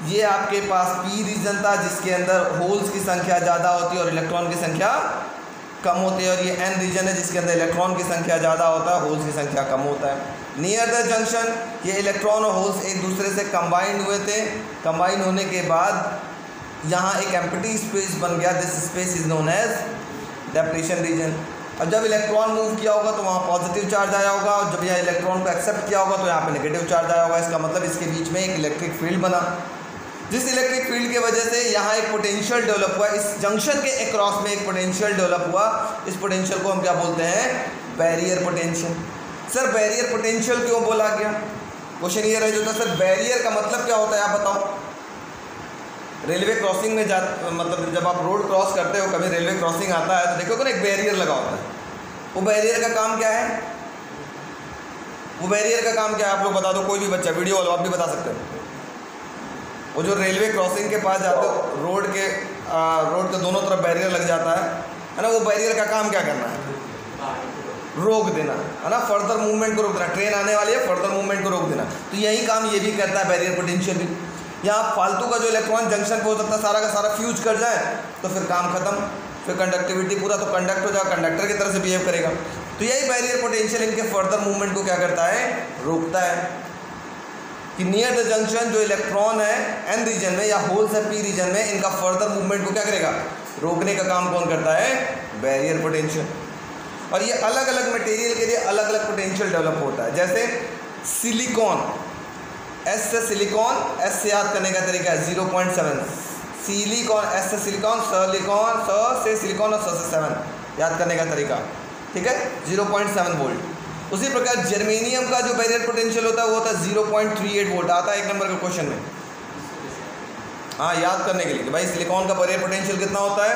ये आपके पास पी रीजन था जिसके अंदर होल्स की संख्या ज़्यादा होती है और इलेक्ट्रॉन की संख्या कम होती है, और ये एन रीजन है जिसके अंदर इलेक्ट्रॉन की संख्या ज़्यादा होता है, होल्स की संख्या कम होता है। नियर द जंक्शन, ये इलेक्ट्रॉन और होल्स एक दूसरे से कंबाइंड हुए थे। कंबाइन होने के बाद यहाँ एक एम्प्टी स्पेस बन गया, this space is known as depletion region. अब जब इलेक्ट्रॉन मूव किया होगा तो वहाँ पॉजिटिव चार्ज आया होगा, और जब यहाँ इलेक्ट्रॉन को एक्सेप्ट किया होगा तो यहाँ पे नेगेटिव चार्ज आया होगा। इसका मतलब इसके बीच में एक इलेक्ट्रिक फील्ड बना, जिस इलेक्ट्रिक फील्ड की वजह से यहाँ एक पोटेंशियल डेवलप हुआ। इस जंक्शन के अक्रॉस में एक पोटेंशियल डेवलप हुआ। इस पोटेंशियल को हम क्या बोलते हैं, barrier potential. Sir barrier potential क्यों बोला गया, क्वेश्चन ये रह जाता है, सर बैरियर का मतलब क्या होता है, आप बताओ। रेलवे क्रॉसिंग में मतलब जब आप रोड क्रॉस करते हो, कभी रेलवे क्रॉसिंग आता है तो देखोगे ना एक बैरियर लगा होता है। वो बैरियर का काम क्या है, वो बैरियर का काम क्या है, आप लोग बता दो, कोई भी बच्चा, वीडियो वाला, आप भी बता सकते हो। वो जो रेलवे क्रॉसिंग के पास जाते हो, रोड के दोनों तरफ बैरियर लग जाता है ना, वो बैरियर का काम क्या करना है, रोक देना, है ना, फर्दर मूवमेंट को रोक देना। ट्रेन आने वाली है, फर्दर मूवमेंट को रोक देना। तो यही काम ये भी करता है बैरियर पोटेंशियल भी। यहाँ फालतू का जो इलेक्ट्रॉन जंक्शन पे हो सकता है सारा का सारा फ्यूज कर जाए तो फिर काम खत्म, फिर कंडक्टिविटी पूरा तो कंडक्ट हो जाएगा, कंडक्टर की तरह से बिहेव करेगा। तो यही बैरियर पोटेंशियल इनके फर्दर मूवमेंट को क्या करता है, रोकता है। कि नियर द जंक्शन जो इलेक्ट्रॉन है एन रीजन में या होल्स है पी रीजन में, इनका फर्दर मूवमेंट को क्या करेगा, रोकने का काम कौन करता है, बैरियर पोटेंशियल। और ये अलग अलग मटेरियल के लिए अलग अलग पोटेंशियल डेवलप होता है। जैसे सिलिकॉन, एस से सिलिकॉन, एस से याद करने का तरीका है 0.7, सिलिकॉन, एस से सिलिकॉन, सिलिकॉन, स से सिलिकॉन और स से 7 याद करने का तरीका, ठीक है, 0.7 वोल्ट। उसी प्रकार जर्मेनियम का जो बैरियर पोटेंशियल होता है वो होता है 0.38 वोल्ट, आता है 1 नंबर के क्वेश्चन में। हाँ, याद करने के लिए कि भाई सिलिकॉन का बैरियर पोटेंशियल कितना होता है,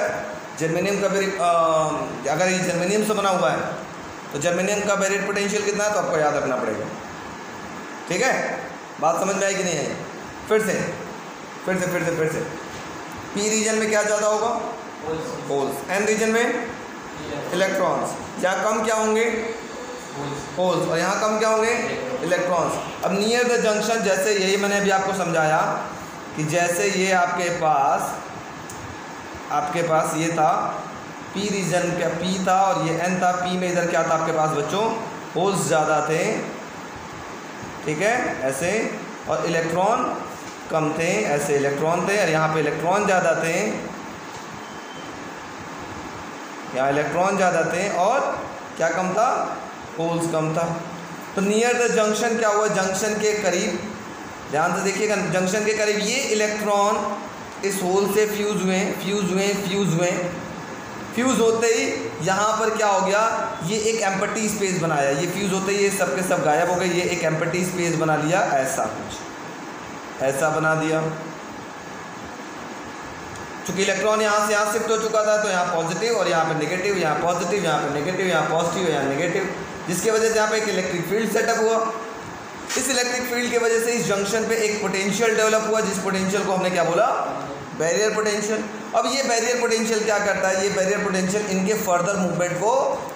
जर्मेनियम का अगर ये जर्मेनियम से बना हुआ है तो जर्मेनियम का बैरियर पोटेंशियल कितना है, तो आपको याद रखना पड़ेगा, ठीक है। बात समझ में आई कि नहीं आई, फिर से पी रीजन में क्या ज़्यादा होगा, होल्स, एन रीजन में इलेक्ट्रॉन्स। यहाँ कम क्या होंगे, होल्स, और यहाँ कम क्या होंगे, इलेक्ट्रॉन्स। अब नियर द जंक्शन, जैसे यही मैंने अभी आपको समझाया कि जैसे ये आपके पास ये था पी रीजन का पी था और ये एन था, पी में इधर क्या था आपके पास बच्चों, होल्स ज़्यादा थे, ठीक है, ऐसे, और इलेक्ट्रॉन कम थे, ऐसे इलेक्ट्रॉन थे, और यहाँ पे इलेक्ट्रॉन ज़्यादा थे, यहाँ इलेक्ट्रॉन ज़्यादा थे, और क्या कम था, होल्स कम था। तो नियर द जंक्शन क्या हुआ, जंक्शन के करीब, ध्यान से देखिएगा, जंक्शन के करीब ये इलेक्ट्रॉन इस होल से फ्यूज़ होते ही यहाँ पर क्या हो गया, ये एक एम्प्टी स्पेस बनाया, ये फ्यूज़ होते ही ये सब के सब गायब हो गए, ये एक एम्प्टी स्पेस बना लिया, ऐसा कुछ ऐसा बना दिया। चूँकि इलेक्ट्रॉन यहाँ से यहाँ शिफ्ट हो चुका था तो यहाँ पॉजिटिव और यहाँ पे नेगेटिव, यहाँ पॉजिटिव, यहाँ पे नेगेटिव, यहाँ पॉजिटिव, यहाँ नेगेटिव, जिसकी वजह से यहाँ पे एक इलेक्ट्रिक फील्ड सेटअप हुआ। इस इलेक्ट्रिक फील्ड की वजह से इस जंक्शन पे एक पोटेंशियल डेवलप हुआ, जिस पोटेंशियल को हमने क्या बोला, बैरियर पोटेंशियल। अब ये बैरियर पोटेंशियल क्या करता है, ये बैरियर पोटेंशियल इनके फर्दर मूवमेंट को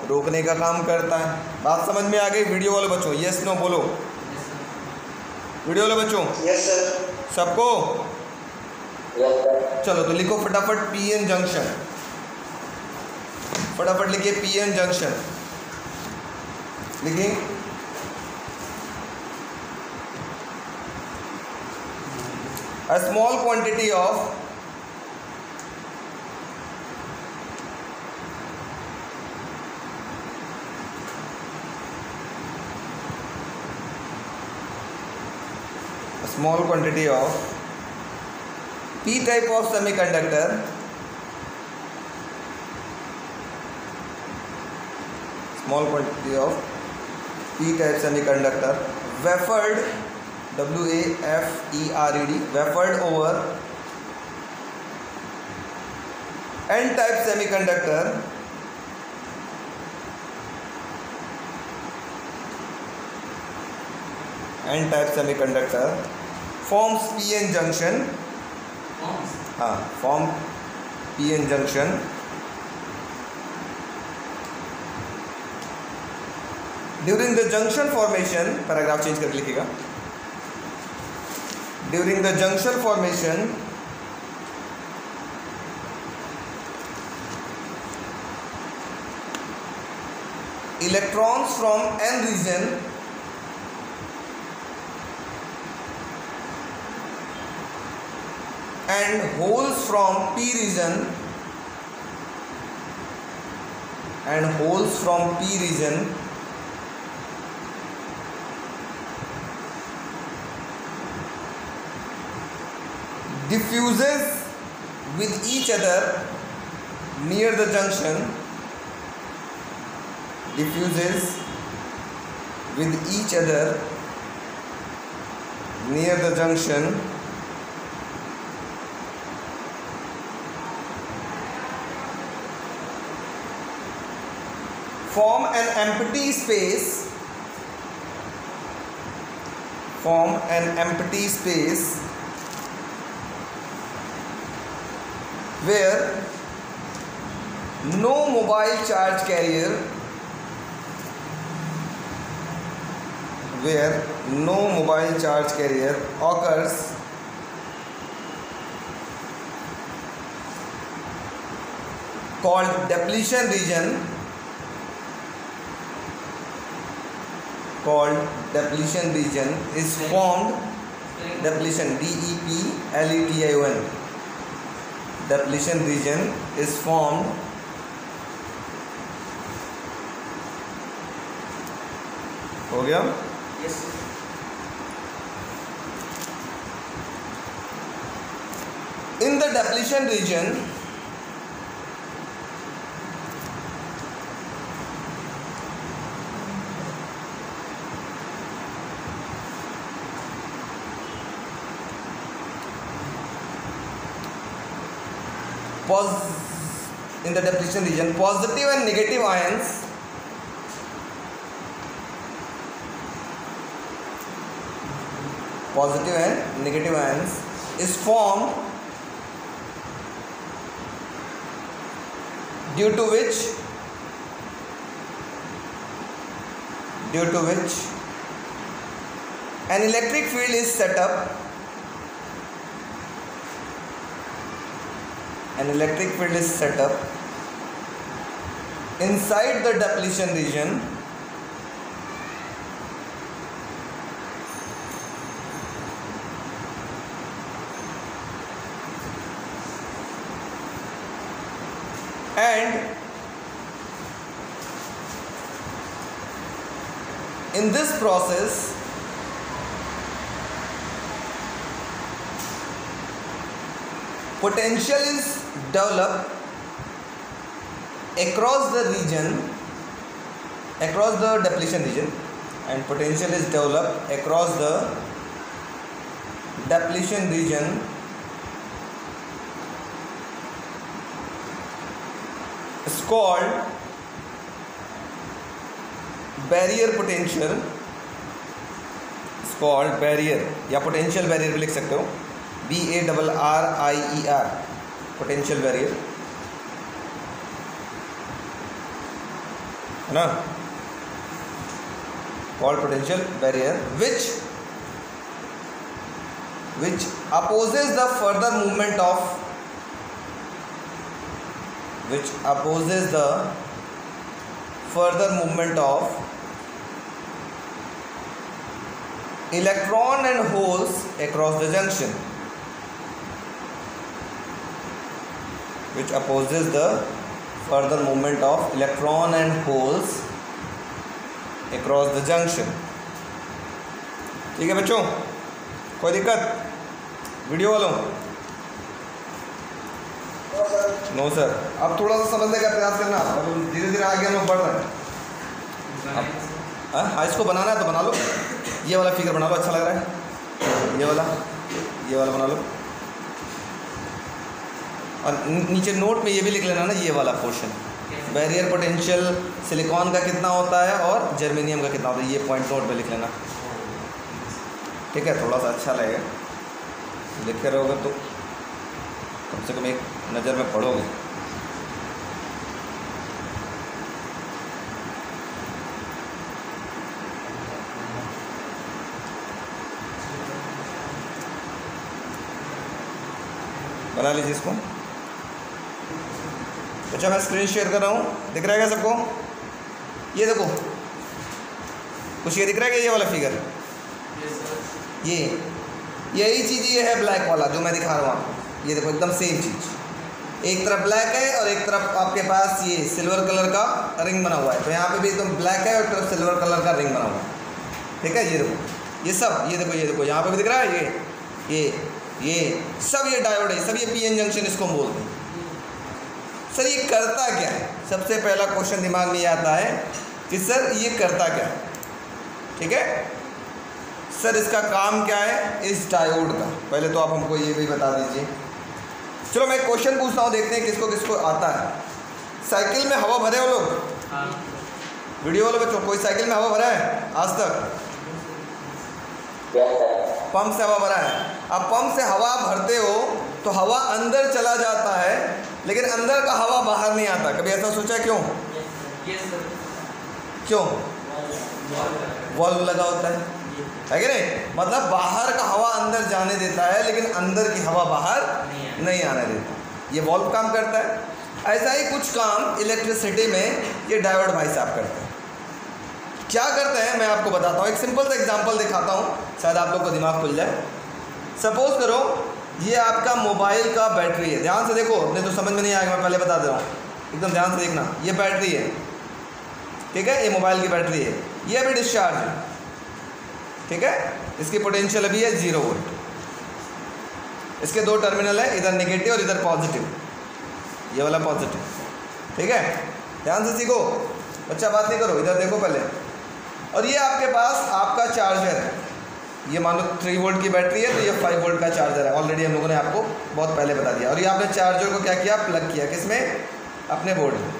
रोकने का काम करता है। बात समझ में आ गई वीडियो वाले बच्चों? यस नो बोलो, वीडियो वाले बच्चों। Yes sir. सबको यस सर। चलो तो लिखो फटाफट पी एन जंक्शन, फटाफट लिखिए पी एन जंक्शन। लिखिए a small quantity of p type of semiconductor wafered WAFERED wafered over n type semiconductor forms PN junction, form PN junction during the junction formation, paragraph change करके लिखिएगा। During the junction formation, electrons from n region and holes from p region diffuses with each other near the junction, form an empty space where no mobile charge carrier occurs, called depletion region, is formed. Depletion, DEPLETION, depletion region is formed हो गया? Yes. In the depletion region, positive and negative ions is formed, due to which an electric field is set up, inside the depletion region, and in this process potential is developed across the depletion region, and potential is developed across the depletion region is called barrier potential, called barrier, या पोटेंशियल बैरियर भी लिख सकते हो, BARRIER, पोटेंशियल बैरियर है ना, called potential barrier which opposes the further movement of electron and holes across the junction, which opposes the further movement of electron and holes across the junction। ठीक है बच्चों, कोई दिक्कत वीडियो वालों? No sir. अब थोड़ा सा समझने का प्रयास करना, अब धीरे धीरे आगे हम लोग बढ़ रहे हैं। हाँ, इसको बनाना है तो बना लो, ये वाला फिगर बना लो, अच्छा लग रहा है, ये वाला बना लो, और नीचे नोट में ये भी लिख लेना ना, ये वाला पोर्शन, बैरियर पोटेंशियल सिलिकॉन का कितना होता है और जर्मेनियम का कितना होता है, ये पॉइंट नोट पे लिख लेना। ठीक है, थोड़ा सा अच्छा लगेगा, लिखे रहोगे तो कम से कम एक नज़र में पढ़ोगे। बना लीजिए इसको। अच्छा, मैं स्क्रीन शेयर कर रहा हूँ, दिख रहा है क्या सबको? ये देखो, कुछ ये दिख रहा है क्या, ये वाला फिगर, यही चीज़ ये है ब्लैक वाला जो मैं दिखा रहा हूँ आपको। ये देखो एकदम सेम चीज़, एक तरफ ब्लैक है और एक तरफ आपके पास ये सिल्वर कलर का रिंग बना हुआ है, तो यहाँ पे भी एकदम ब्लैक है और एक तरफ सिल्वर कलर का रिंग बना हुआ है। ठीक है, ये देखो, ये सब, ये देखो यहाँ पे भी दिख रहा है, ये सब ये डायोड है, सब ये पीएन जंक्शन इसको हम बोलते हैं। सर ये करता क्या है? सबसे पहला क्वेश्चन दिमाग में ये आता है कि सर ये करता क्या है। ठीक है सर, इसका काम क्या है इस डायोड का? पहले तो आप हमको ये भी बता दीजिए। चलो मैं एक क्वेश्चन पूछता हूँ, देखते हैं किसको किसको आता है। साइकिल में हवा भरे हो लोग? वीडियो वाले बच्चों, कोई साइकिल में हवा भरा है आज तक? पंप से हवा भरा है। अब पंप से हवा भरते हो तो हवा अंदर चला जाता है, लेकिन अंदर का हवा बाहर नहीं आता। कभी ऐसा सोचा है क्यों? क्यों? वॉल्व लगा होता है कि नहीं? मतलब बाहर का हवा अंदर जाने देता है, लेकिन अंदर की हवा बाहर नहीं आने देता। ये वॉल्व काम करता है। ऐसा ही कुछ काम इलेक्ट्रिसिटी में ये डायोड भाई साहब करते हैं। क्या करते हैं मैं आपको बताता हूँ, एक सिंपल सा एग्जांपल दिखाता हूँ, शायद आप लोग को दिमाग खुल जाए। सपोज करो ये आपका मोबाइल का बैटरी है, ध्यान से देखो, नहीं तो समझ में नहीं आएगा, मैं पहले बता दे रहा हूँ, एकदम ध्यान से देखना। ये बैटरी है, ठीक है, ये मोबाइल की बैटरी है, ये अभी डिस्चार्ज है। ठीक है, इसकी पोटेंशियल अभी है 0 वोल्ट। इसके दो टर्मिनल है, इधर नेगेटिव और इधर पॉजिटिव, ये वाला पॉजिटिव। ठीक है, ध्यान से सीखो, बच्चा बात नहीं करो, इधर देखो पहले। और ये आपके पास आपका चार्जर है, ये मान लो 3 वोल्ट की बैटरी है, तो ये 5 वोल्ट का चार्जर है। ऑलरेडी हम लोगों ने आपको बहुत पहले बता दिया। और ये आपने चार्जर को क्या किया, प्लग किया, किसमें? अपने बोर्ड में।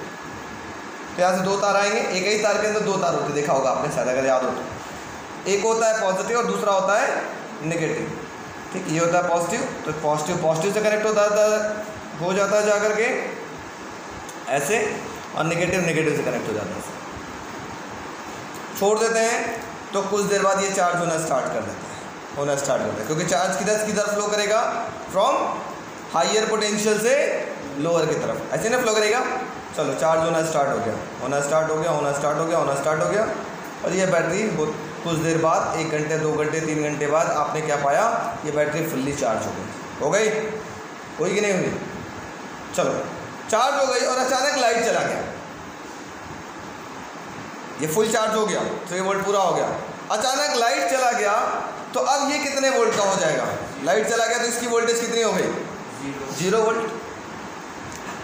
तो यहाँ से 2 तार आएंगे, एक ही तार के अंदर 2 तार होते, देखा होगा आपने शायद, अगर याद हो तो। एक होता है पॉजिटिव और दूसरा होता है नेगेटिव। ठीक, ये होता है पॉजिटिव, तो पॉजिटिव से कनेक्ट होता हो जाता है जा करके ऐसे, और नेगेटिव से कनेक्ट हो जाता है। छोड़ देते हैं तो कुछ देर बाद ये चार्ज होना स्टार्ट कर देता है, क्योंकि चार्ज किधर फ्लो करेगा? फ्रॉम हाइयर पोटेंशियल से लोअर की तरफ, ऐसे ना फ्लो करेगा। चलो चार्ज होना स्टार्ट हो गया, और ये बैटरी कुछ देर बाद, 1 घंटे 2 घंटे 3 घंटे बाद आपने क्या पाया, ये बैटरी फुल्ली चार्ज हो गई कि नहीं हुई? चलो चार्ज हो गई और अचानक लाइट चला गया, ये फुल चार्ज हो गया, 3 वोल्ट पूरा हो गया। अचानक लाइट चला गया तो अब ये कितने वोल्ट का हो जाएगा? लाइट चला गया तो इसकी वोल्टेज कितनी हो गई? 0 वोल्ट।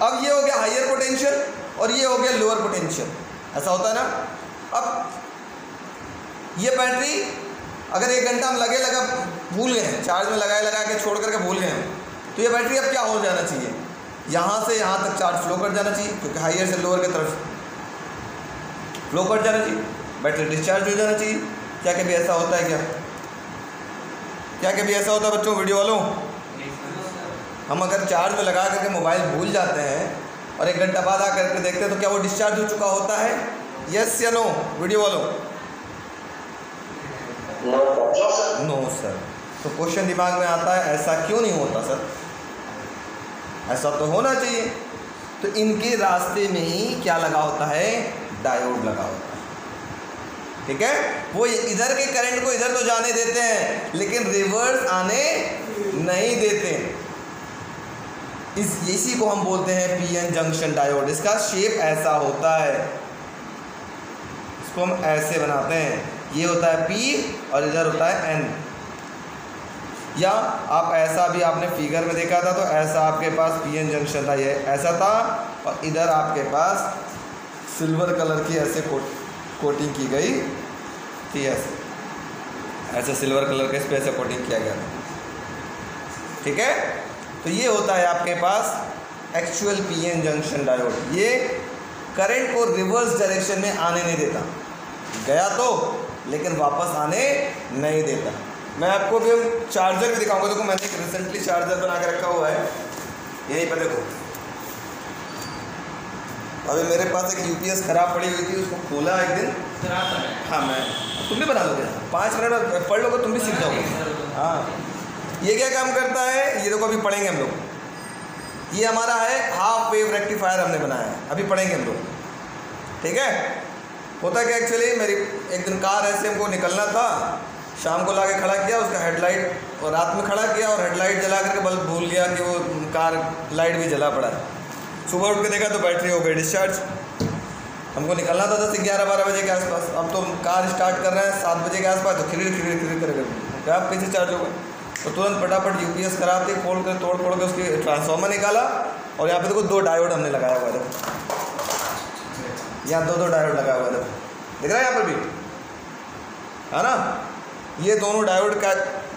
अब ये हो गया हाइयर पोटेंशियल और ये हो गया लोअर पोटेंशियल, ऐसा होता है ना। अब ये बैटरी अगर 1 घंटा हम लगा भूल गए हैं, चार्ज में लगा के छोड़ करके भूल गए हैं, तो ये बैटरी अब क्या हो जाना चाहिए? यहाँ से यहाँ तक चार्ज फ्लो कर जाना चाहिए, क्योंकि हाइयर से लोअर की तरफ फ्लो कर जाना चाहिए, बैटरी डिस्चार्ज हो जाना चाहिए। क्या कभी ऐसा होता है क्या? क्या कभी ऐसा होता है बच्चों वीडियो वालों, हम अगर चार्ज में लगा करके मोबाइल भूल जाते हैं और 1 घंटा बाद आकर के देखते हैं तो क्या वो डिस्चार्ज हो चुका होता है? यस या नो वीडियो वालों? No sir. तो क्वेश्चन दिमाग में आता है ऐसा क्यों नहीं होता सर? ऐसा तो होना चाहिए। तो इनके रास्ते में ही क्या लगा होता है? डायोड लगा होता है, ठीक है। वो इधर के करंट को इधर तो जाने देते हैं लेकिन रिवर्स आने नहीं देते। इसी को हम बोलते हैं पीएन जंक्शन डायोड। इसका शेप ऐसा होता है, इसको हम ऐसे बनाते हैं, ये होता है पी और इधर होता है एन। या आप ऐसा भी आपने फिगर में देखा था, तो ऐसा आपके पास पीएन जंक्शन था, ये ऐसा था और इधर आपके पास सिल्वर कलर की ऐसे कोटिंग की गई थी, ऐसे सिल्वर कलर के इस पे ऐसे कोटिंग किया गया था, ठीक है। तो ये होता है आपके पास एक्चुअल पीएन जंक्शन डायोड। ये करंट को रिवर्स डायरेक्शन में आने नहीं देता, गया तो लेकिन वापस आने नहीं देता। मैं आपको भी चार्जर भी दिखाऊंगा। देखो मैंने एक रिसेंटली चार्जर बना के रखा हुआ है यहीं पर, देखो अभी मेरे पास एक यूपीएस ख़राब पड़ी हुई थी, उसको खोला एक दिन। हाँ मैं, तुम भी बना लोगे, 5 मिनट में पढ़ लोगे, तुम भी सीख जाओगे। हाँ ये क्या काम करता है ये देखो, अभी पढ़ेंगे हम लोग। ये हमारा है हाफ वेव रेक्टिफायर हमने बनाया है, अभी पढ़ेंगे हम लोग, ठीक है। होता क्या एक्चुअली, मेरी एक दिन कार ऐसे हमको निकलना था, शाम को लाके खड़ा किया उसका हेडलाइट, और रात में खड़ा किया और हेडलाइट जला करके बल्ब भूल गया कि वो कार लाइट भी जला पड़ा है। सुबह उठ के देखा तो बैटरी हो गई डिस्चार्ज। हमको निकलना था 10-11-12 बजे के आसपास। अब तो कार स्टार्ट कर रहे हैं 7 बजे के आसपास, तो खिरी करेगा, क्या कैसे चार्ज होगा। तो तुरंत फटाफट यूपीएस खराब थी, खोल कर तोड़ के उसकी ट्रांसफार्मर निकाला, और यहाँ पे देखो 2 डायोड हमने लगाया हुआ है, देखो यहाँ 2 डायोड लगाया हुआ है, देखो दिख रहा है यहाँ पर भी, है ना। ये दोनों डायोड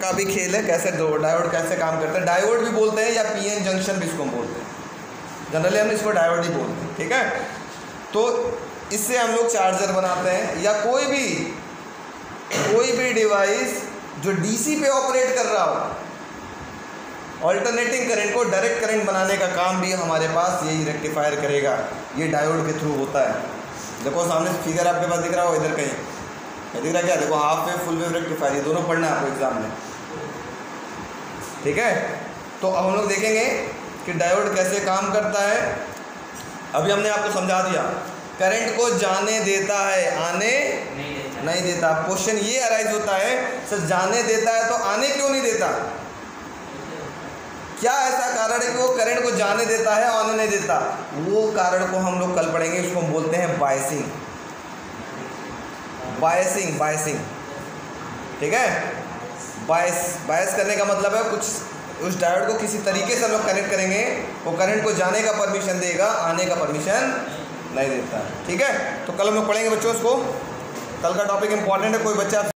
का भी खेल है, कैसे दो डायोड कैसे काम करते हैं। डायोड भी बोलते हैं या पीएन जंक्शन भी इसको हम बोलते हैं, जनरली हम इसको डायोड ही बोलते हैं, ठीक है। तो इससे हम लोग चार्जर बनाते हैं, या कोई भी डिवाइस जो डीसी पे ऑपरेट कर रहा हो, ऑल्टरनेटिंग करंट को डायरेक्ट करंट बनाने का काम भी हमारे पास यही रेक्टिफायर करेगा, ये डायोड के थ्रू होता है। देखो सामने फिगर आपके पास दिख रहा हो, इधर कहीं दिख रहा क्या, देखो half wave full wave rectifier, ये दोनों पढ़ना है आपको एग्जाम में, ठीक है। तो अब हम लोग देखेंगे कि डायोड कैसे काम करता है। अभी हमने आपको समझा दिया, करंट को जाने देता है, आने नहीं देता। क्वेश्चन ये अराइज होता है, सर जाने देता है तो आने क्यों नहीं देता? क्या ऐसा कारण है कि वो करंट को जाने देता है, आने नहीं देता? वो कारण को हम लोग कल पढ़ेंगे, उसको हम बोलते हैं बायसिंग, ठीक है। बायस करने का मतलब है कुछ उस डायोड को किसी तरीके से हम लोग कनेक्ट करेंगे, वो करंट को जाने का परमिशन देगा, आने का परमिशन नहीं देता, ठीक है। तो कल हम लोग पढ़ेंगे बच्चों उसको। कल का टॉपिक इंपॉर्टेंट है, कोई बच्चा